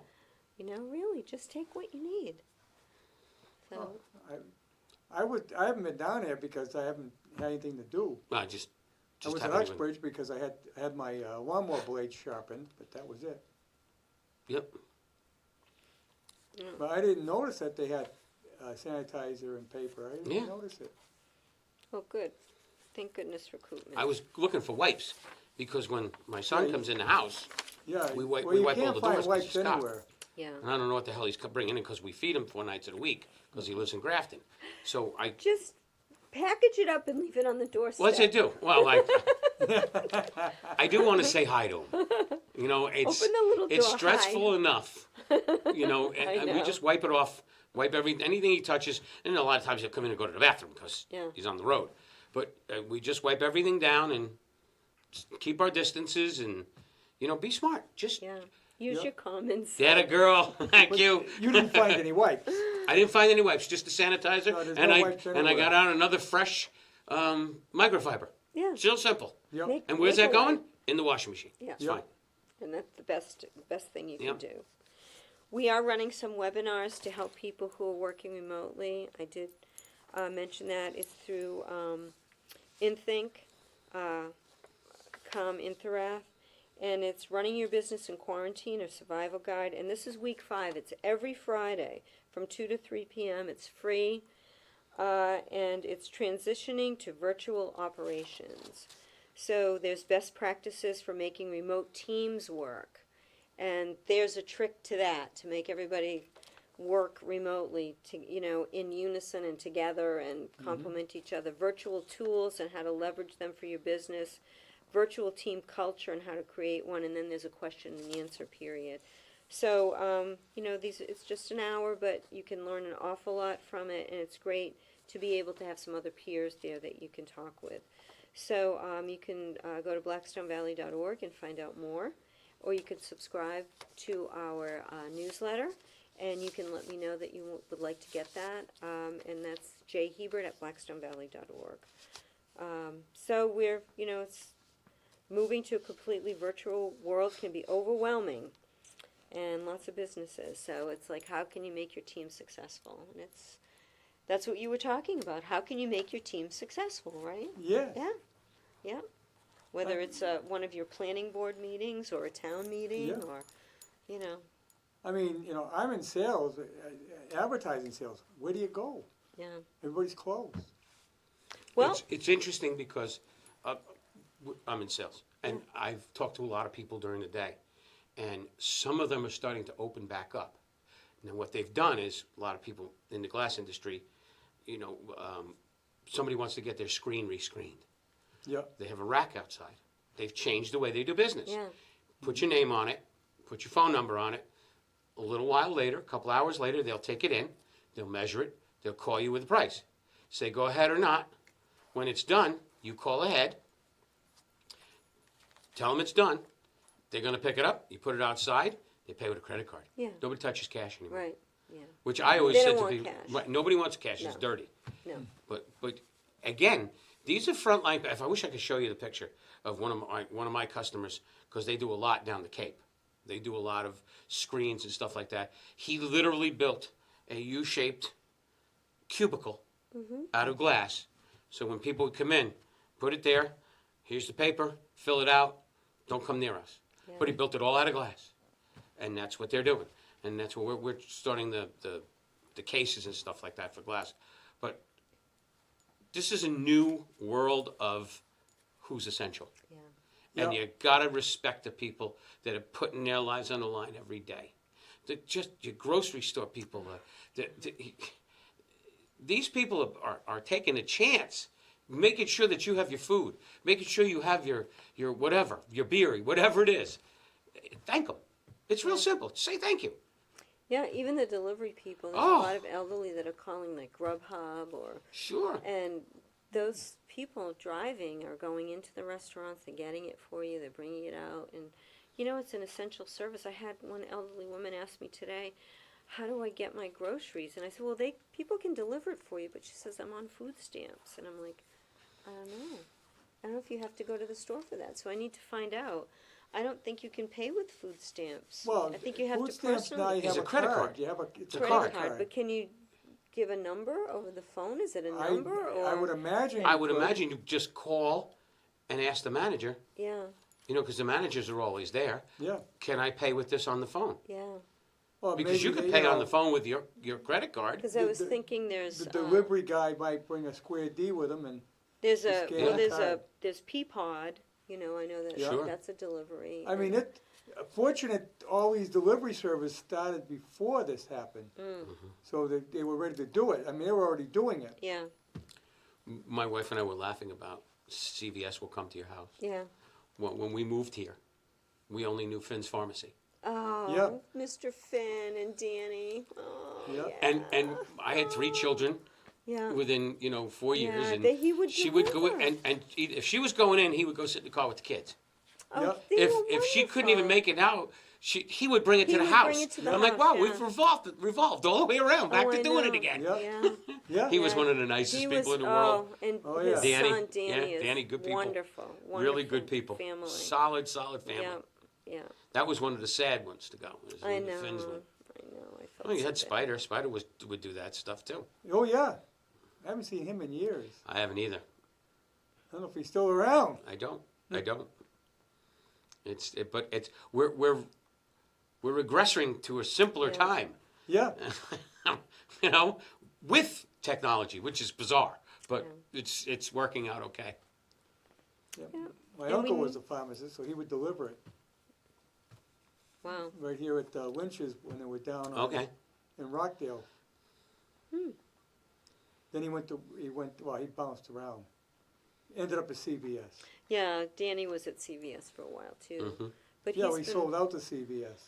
You know, really, just take what you need. So, I haven't been down there because I haven't had anything to do. I just I was in haven't even- Uxbridge because I had my lawnmower blade sharpened, but that was it. Yep. But I didn't notice that they had sanitizer and paper. I didn't Yeah. notice it. well, good. Thank goodness for Koopman. I was looking for wipes because when my son Yeah, comes in the house, Yeah, We wipe- well, we you wipe all can't the find doors 'cause wipes he's got 'em. anywhere. Yeah. and I don't know what the hell he's bringing in because we feed him 4 nights of the week because he lives in Grafton. So Just package it up and leave it on the doorstep. what's I do? Well, I do want to say hi to him. You know, it's Open the little it's door, stressful enough. You know, I and we know. just wipe it off, wipe anything he touches, and a lot of times he'll come in and go to the bathroom because Yeah. he's on the road. But we just wipe everything down and keep our distances and be smart. Just Yeah. Use Yep. your common sense. get a girl. Thank But you. You didn't find any wipes. I didn't find any wipes, just the sanitizer, No, there's and no I wipes and I anywhere. got out another fresh microfiber. Yeah. Still simple. Yep. Make- And where's make that a going? wipe. In the washing machine. Yeah. It's Yep. fine. And that's the best thing you can Yep. do. We are running some webinars to help people who are working remotely. I did mention that. It's through InThink, Interath, and it's Running Your Business in Quarantine, a Survival Guide. And this is week 5. It's every Friday from 2 to 3 p.m. It's free, and it's transitioning to virtual operations. So there's best practices for making remote teams work. And there's a trick to that, to make everybody work remotely, in unison and together and complement each other. Virtual tools and how to leverage them for your business. Virtual team culture and how to create one. And then there's a question and answer period. So, it's just an hour, but you can learn an awful lot from it. And it's great to be able to have some other peers there that you can talk with. So you can go to blackstonevalley.org and find out more, or you could subscribe to our newsletter, and you can let me know that you would like to get that, and that's Hebert at blackstonevalley.org. So we're, it's moving to a completely virtual world can be overwhelming, and lots of businesses. So it's like, how can you make your team successful? And that's what you were talking about. How can you make your team successful, right? Yeah. Yeah. Whether it's one of your planning board meetings or a town meeting Yeah. or, I mean, I'm in sales, advertising sales. Where do you go? yeah. Everybody's closed. Well, It's interesting because I'm in sales, and I've talked to a lot of people during the day, and some of them are starting to open back up. Now, what they've done is a lot of people in the glass industry, somebody wants to get their screen rescreened. Yep. They have a rack outside. They've changed the way they do business. yeah. Put your name on it, put your phone number on it. A little while later, a couple hours later, they'll take it in, they'll measure it, they'll call you with a price. Say go ahead or not. When it's done, you call ahead, tell them it's done. They're going to pick it up, you put it outside, they pay with a credit card. Yeah. Nobody touches cash anymore. Right. Yeah. Which I always They said don't to want people, cash. right, nobody wants cash, it's No. dirty. No. But again, these are frontline. If I wish I could show you the picture of one of my customers, because they do a lot down the Cape. They do a lot of screens and stuff like that. He literally built a U-shaped cubicle out of glass. So when people would come in, put it there. Here's the paper. Fill it out. Don't come near us. Yeah. But he built it all out of glass, and that's what they're doing. And that's what we're starting the cases and stuff like that for glass. But this is a new world of who's essential. Yeah. And Yeah. you gotta respect the people that are putting their lives on the line every day. Just your grocery store people. These people are taking a chance, making sure that you have your food, making sure you have your whatever, your beer, whatever it is. Thank them. It's real simple. Say thank you. Yeah, even the delivery people. There's Oh. a lot of elderly that are calling like Grubhub or, Sure. and those people driving are going into the restaurants, they're getting it for you, they're bringing it out, and you know, it's an essential service. I had one elderly woman ask me today, how do I get my groceries? And I said, well, people can deliver it for you, but she says, I'm on food stamps. And I'm like, I don't know. I don't know if you have to go to the store for that, so I need to find out. I don't think you can pay with food stamps. Well, I think you have food to stamps now, personally. you It's have a credit card. You have it's a Credit credit card, card. but can you give a number over the phone? Is it a number or? I would imagine. I you would could. imagine you just call and ask the manager, Yeah, you know, because the managers are always there. Yeah. Can I pay with this on the phone? yeah. Well, Because maybe you could they, pay on the phone with your credit card. Because I The- was the- thinking there's The delivery guy might bring a square D with him, and there's the a scan well, card. there's Peapod. You know, I know that Sure. that's a delivery. I mean, fortunate all these delivery services started before this happened, so they were ready to do it. I mean, they were already doing it. Yeah, My wife and I were laughing about CVS will come to your house. yeah. When we moved here, we only knew Finn's Pharmacy. Oh, Yeah. Mr. Finn and Danny. Oh, Yeah. yeah. And I had 3 children yeah. within, 4 years. Yeah, And that he would she would go deliver. in, and if she was going in, he would go sit in the car with the kids. Oh, Yeah. they were If she couldn't even wonderful. make it out, he would bring it He to the would house. bring it to the I'm like, house, wow, yeah. we've revolved all the way around, back Oh, to I doing it know. again. Yeah. Yeah. Yeah. He was Yeah. one of the nicest He people was, in the world. and Oh, his yeah. Danny, son Danny yeah, is Danny, good people. wonderful, Really good wonderful people. family. Solid family. Yeah, yeah. That was one of the sad ones to go. was I when the know. Finns went. I know. I felt. I mean, you so had bad. Spider. Spider would do that stuff too. Oh yeah. I haven't seen him in years. I haven't either. I don't know if he's still around. I don't. But we're regressing to a simpler Yeah. time. Yeah. With technology, which is bizarre, but it's working out okay. Yeah. Yeah. My And uncle we- was a pharmacist, so he would deliver it Wow. right here at Lynch's when they were down on, Okay. in Rockdale. Hmm. Then he bounced around. Ended up at CVS. Yeah, Danny was at CVS for a while too. hmm But Yeah, he's he been, sold out to CVS.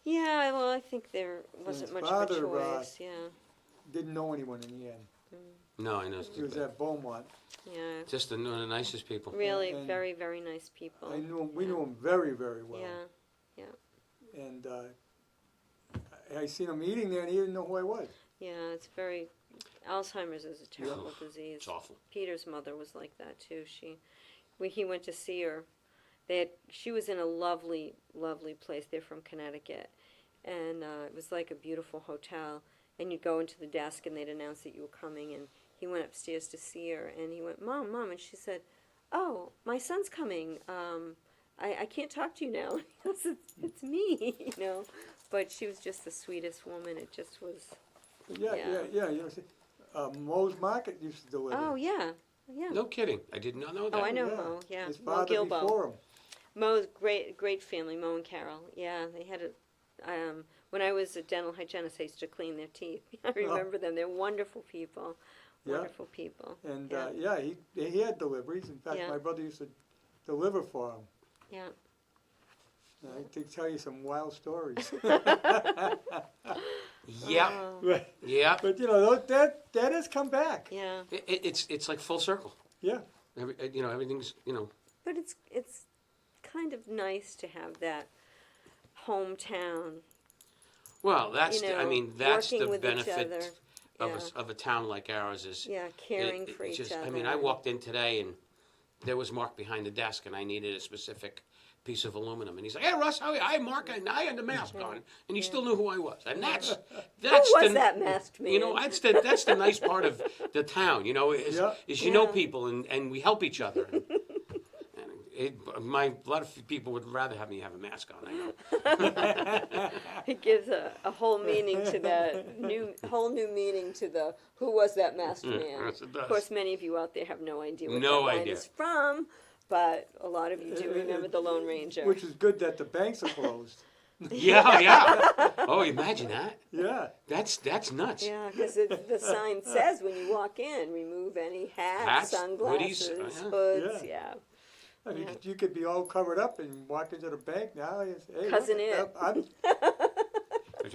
Yeah, well, I think there wasn't his much father, of a choice. Yeah, Didn't know anyone in the end. No, I know. He was at Beaumont. yeah. Just the nicest people. Really, and very, very nice people. I knew him. We knew him very, very well. Yeah, And I seen him eating there, and he didn't know who I was. yeah. It's very. Alzheimer's is a terrible disease. It's awful. Peter's mother was like that too. He went to see her. She was in a lovely, lovely place. They're from Connecticut, and it was like a beautiful hotel. And you'd go into the desk, and they'd announce that you were coming. And he went upstairs to see her, and he went, "Mom, Mom," and she said, "Oh, my son's coming. I can't talk to you now." He goes, it's me, But she was just the sweetest woman. It just was. But yeah. You know, see, Moe's Market used to deliver. Oh yeah, yeah. No kidding. I did not know that. Oh, I know Mo. Yeah, His Mo father Gilbo. before him. Mo's great family. Mo and Carol. Yeah, they had a. When I was a dental hygienist, I used to clean their teeth. I remember them. They're wonderful people. Yeah. Wonderful people. And Yeah. he had deliveries. In fact, Yeah. my brother used to deliver for him. Yeah. I could tell you some wild stories. Yeah. Oh, But Yeah. that has come back. yeah. It's like full circle. Yeah. Everything's But it's kind of nice to have that hometown. Well, that's that's working the with each other. benefit Yeah. of a town like ours is. Yeah, caring for each just, other. I mean, I walked in today and there was Mark behind the desk, and I needed a specific piece of aluminum, and he's like, "Hey, Russ, how are you?" "Hi, Mark," and I had the mask on, and he still knew who I was, and that's Who was the, that masked man? that's the nice part of the town, is you know Yeah. people and we help each other. A lot of people would rather have me have a mask on. I know. It gives a whole meaning to that whole new meaning to the who was that masked man. Yes, it does. Of course, many of you out there have no idea what No that line idea. is from, but a lot of you do remember the Lone Ranger. Which is good that the banks are closed. Yeah. Oh, imagine that. Yeah. That's nuts. Yeah, because the sign says when you walk in, remove any hats, Hats, sunglasses, hoodies, hoods. Yeah. Yeah. I mean, Yeah. you could be all covered up and walk into the bank now. Hey, Cousin look, Ed. I'm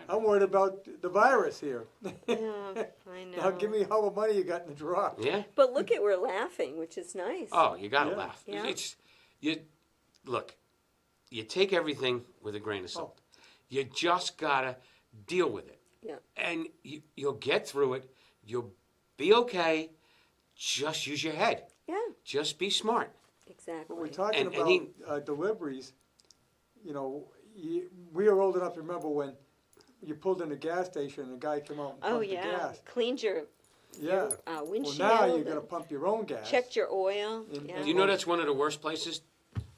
I'm worried about the virus here. Yeah, I know. Now give me how much money you got in the drawer. Yeah. But look at, we're laughing, which is nice. Oh, you gotta Yeah. laugh. Yeah. Look, you take everything with a grain of salt. You just gotta deal with it. Yeah. And you'll get through it. You'll be okay. Just use your head. Yeah, Just be smart. exactly. But we're talking And about deliveries. You know, we are old enough to remember when you pulled in a gas station and the guy came out and Oh, pumped the yeah. gas. Cleaned your Yeah. Well, windshield. now you're and going to pump your own gas. checked your oil. And- Yeah. Do you know that's one of the worst places?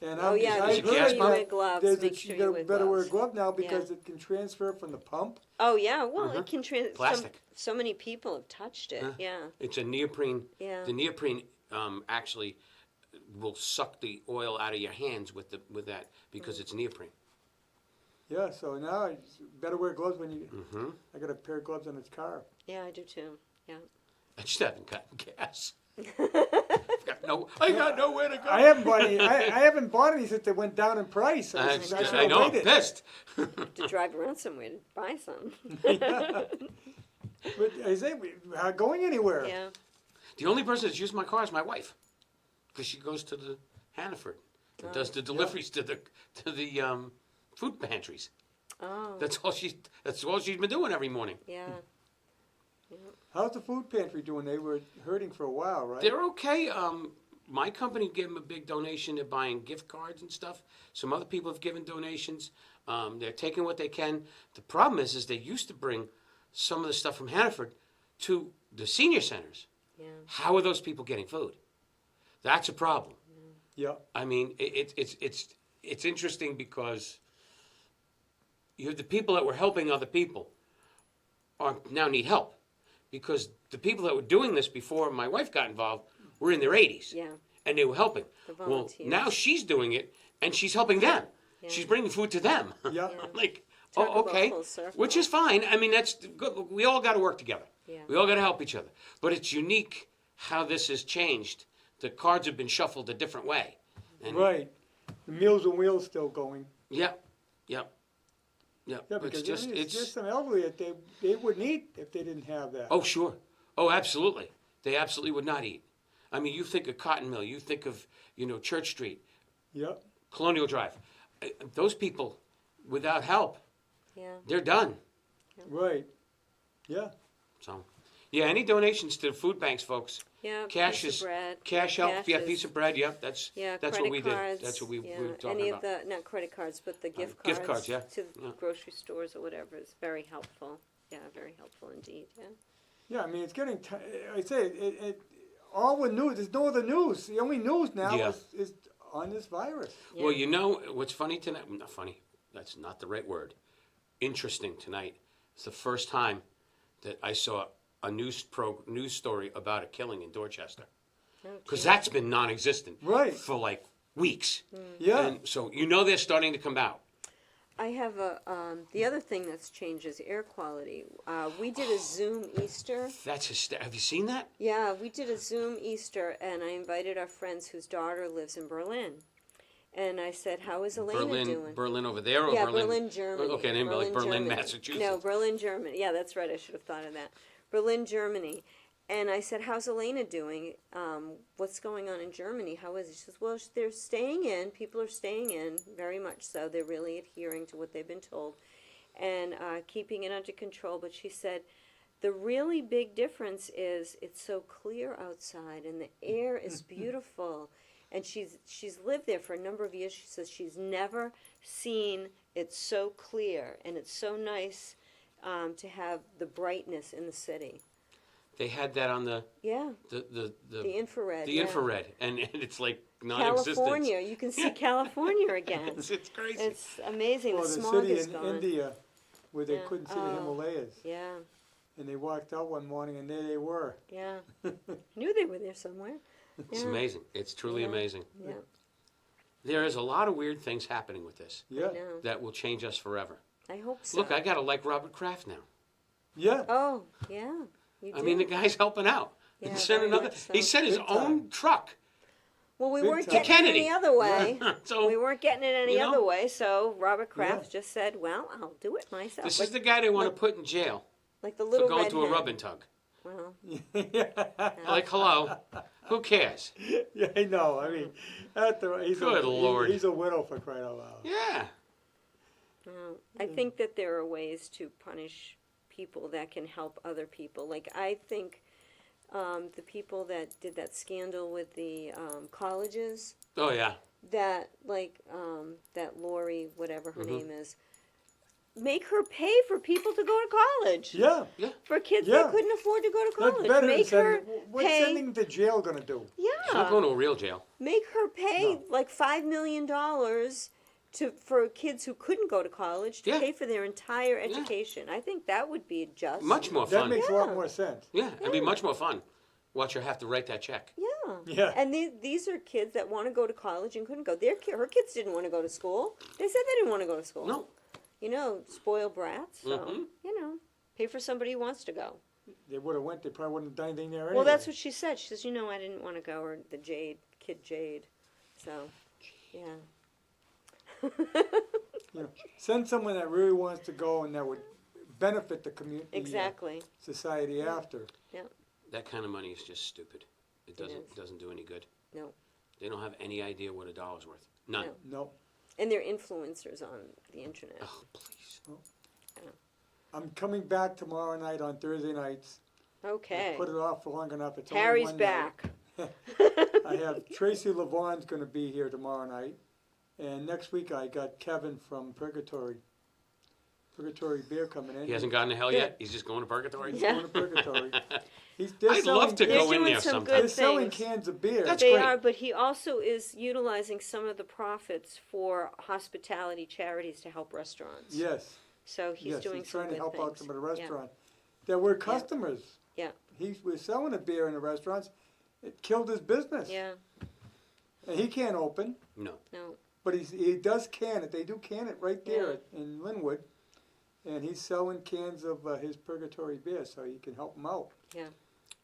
And Oh, yeah, I make sure heard you that wear gloves. there's Make sure you you gotta wear better wear a gloves. glove now because it can transfer from the pump. Oh, yeah. Well, it can Plastic. so many people have touched it. Huh? Yeah. It's a neoprene. Yeah. The neoprene actually will suck the oil out of your hands with that because it's neoprene. Yeah, so now it's better wear gloves when you. Mm-hmm. I got a pair of gloves in its car. Yeah, I do too. Yeah. I just haven't gotten gas. I got nowhere to go. I haven't bought any. I haven't bought any since they went down in price. So I should've I know. I'm waited. pissed. To drive around somewhere to buy some. But I say we're not going anywhere. Yeah. The only person that's used my car is my wife, because she goes to the Hannaford and does the deliveries to the food pantries. Oh. That's all she's been doing every morning. Yeah. How's the food pantry doing? They were hurting for a while, right? They're okay. My company gave them a big donation. They're buying gift cards and stuff. Some other people have given donations. They're taking what they can. The problem is they used to bring some of the stuff from Hannaford to the senior centers. Yeah. How are those people getting food? That's a problem. Yeah. I mean, it's interesting because you have the people that were helping other people now need help, because the people that were doing this before my wife got involved were in their 80s. Yeah. And they were helping. The Well, volunteers. now she's doing it and she's helping them. Yeah. She's bringing food to them. Yeah. Like, Talk oh, about okay, full circle. which is fine. I mean, that's good. We all got to work together. Yeah. We all got to help each other. But it's unique how this has changed. The cards have been shuffled a different way. And Right. The Meals on Wheels still going. Yep. Yeah, because it's just there's some elderly that they wouldn't eat if they didn't have that. Oh, sure. Oh, absolutely. They absolutely would not eat. I mean, you think of Cotton Mill, you think of, Church Street, Yeah. Colonial Drive. Those people, without help, Yeah. they're done. Right. Yeah. So, yeah, any donations to food banks, folks? Yeah. Cash piece is of bread. cash help. Cash Yeah, is- piece of bread. Yeah, that's Yeah, that's credit what we cards, did. That's what we yeah, were talking any about. of the, not credit cards, but the gift cards. gift cards, yeah. To the Yeah. grocery stores or whatever is very helpful. Yeah, very helpful indeed. Yeah. Yeah. I mean, it's getting. I say all the news. There's no other news. The only news now Yeah. is on this virus. Yeah. Well, what's funny tonight? Not funny. That's not the right word. Interesting tonight. It's the first time that I saw a news story about a killing in Dorchester, Oh, because gee. that's been non-existent Right. for like weeks. Yeah. And so they're starting to come out. I have the other thing that's changed is air quality. We did a Zoom Easter. Have you seen that? Yeah, we did a Zoom Easter, and I invited our friends whose daughter lives in Berlin. And I said, "How is Elena doing?" Berlin over there, or Yeah, Berlin? Berlin, Germany. Okay, I didn't like Berlin, Germany. Massachusetts. No, Berlin, Germany. Yeah, that's right. I should have thought of that. Berlin, Germany. And I said, "How's Elena doing? What's going on in Germany? How is it?" She says, "Well, they're staying in. People are staying in, very much so. They're really adhering to what they've been told and keeping it under control." But she said, the really big difference is it's so clear outside and the air is beautiful. And she's lived there for a number of years. She says she's never seen it so clear, and it's so nice to have the brightness in the city. They had that on the Yeah, the infrared. the yeah. infrared, and it's like non-existent. California, you can see California again. It's crazy. It's amazing. Or the the smog city is in gone. India where they Yeah. couldn't see the Oh. Himalayas, Yeah, and they walked out one morning and there they were. yeah. Knew they were there somewhere. It's Yeah. amazing. It's truly Yeah. amazing. Yeah, There is a lot of weird things happening with this Yeah. I know. that will change us forever. I hope so. Look, I gotta like Robert Kraft now. Yeah. Oh, yeah. You I do. mean, the guy's helping out. Yeah, He sent very another. much so. He sent his Big time. own truck Well, we Big weren't time. getting it Kennedy. any other way. So We weren't getting it any you know? other way, so Robert Kraft Yeah. just said, well, I'll do it myself. this like, is the guy they want to put in jail like the for little going red to a hen. rub and tug. Well, Like, hello, who cares? Yeah, I know. I mean, Good Lord. he's a widow for crying out loud. Yeah. well, I think that there are ways to punish people that can help other people. Like, I think the people that did that scandal with the colleges, Oh yeah. that, like, that Lori, whatever her Mhm. name is, make her pay for people to go to college. Yeah, For kids Yeah. that couldn't afford to go to that's college. better than Make her sending. What's pay. sending to jail gonna do? She's not Yeah. going to a real jail. Make her pay No. like $5 million for kids who couldn't go to college to Yeah. pay for their entire education. I think that would be just. Much more That fun. makes a lot Yeah. more sense. Yeah, it'd be much more fun. Watch her have to write that check. Yeah. Yeah. And these are kids that want to go to college and couldn't go. Her kids didn't want to go to school. They said they didn't want to go to school. No. You know, spoiled brats. So, Mhm. you know, pay for somebody who wants to go. They would have went. They probably wouldn't have done anything there anyway. Well, that's what she said. She says, you know, I didn't want to go, or the kid Jade. So, yeah. You know, send someone that really wants to go and that would benefit the community, Exactly. society after. That kind of money is just stupid. It is. doesn't do any good. No. They don't have any idea what a dollar's worth. None. No. No, And they're influencers on the internet. Oh, please. I'm coming back tomorrow night on Thursday nights. Okay. I put it off for long enough. It's only Harry's one night. back. I have Tracy Lavon's going to be here tomorrow night, and next week I got Kevin from Purgatory Beer coming in. He hasn't gotten to hell yet. He's just going to purgatory. He's Yeah. going to Purgatory. I'd love to They're go in doing there some sometime. good They're selling things. cans of beer. That's They great. are, but he also is utilizing some of the profits for hospitality charities to help restaurants. Yes. So he's Yes, doing he's some trying good to help things. out some of the restaurants. There were customers. Yeah. He was selling a beer in the restaurants. It killed his business. Yeah. And he can't open, No. No. but he does can it. They do can it right there in Linwood. And he's selling cans of his Purgatory beer, so you can help him out. Yeah.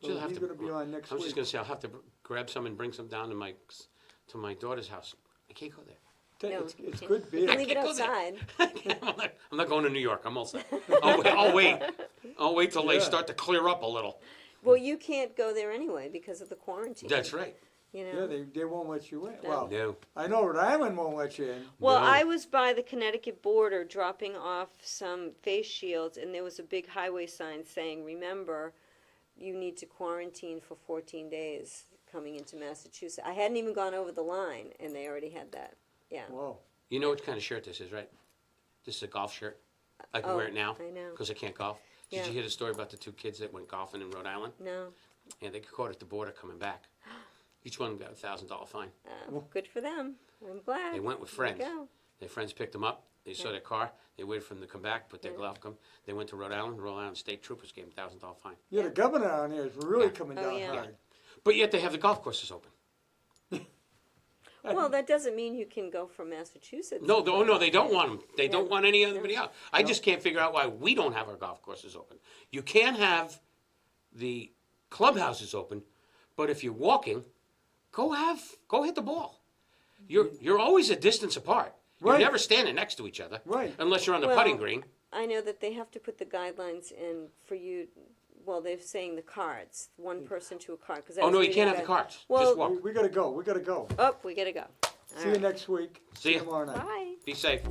So She'll have he's to- going to be on next I was week. just going to say, I'll have to grab some and bring some down to my daughter's house. I can't go there. No, It's you can't. good You beer. can leave it Go there. outside. I'm not going to New York. I'm all set. I'll wait till they Yeah. start to clear up a little. Well, you can't go there anyway because of the quarantine. That's right. You know. Yeah, they won't let you in. No. Well, No. I know Rhode Island won't let you in. Well, No. I was by the Connecticut border dropping off some face shields, and there was a big highway sign saying, remember, you need to quarantine for 14 days coming into Massachusetts. I hadn't even gone over the line, and they already had that. Yeah. Whoa. You know what kind of shirt this is, right? This is a golf shirt. I can wear it now I know. because I can't golf. Did Yeah. you hear the story about the two kids that went golfing in Rhode Island? No. And they got caught at the border coming back. Each one got a $1,000 fine. Good for them. I'm glad. They went with There you friends. go. Their friends picked them up. They saw their car. They waited for them to come back, put their glove on. They went to Rhode Island. Rhode Island State Troopers gave them $1,000 fine. Yeah, the governor on here is really Yeah. coming Oh, down yeah. hard. But yet they have the golf courses open. Well, that doesn't mean you can go from Massachusetts. No, they don't want them. They don't want any anybody else. I No. just can't figure out why we don't have our golf courses open. You can have the clubhouses open, but if you're walking, go hit the ball. You're always a distance apart. You're Right. never standing next to each other, Right. unless you're on the Well, putting green. I know that they have to put the guidelines in for you. Well, they're saying the cards, one person to a card. Cause I Oh was no, you reading can't have the that- carts. Well- Just walk. We gotta go. We gotta go. Oh, we gotta go. All See you right. next week. See ya. tomorrow night. Bye. Be safe.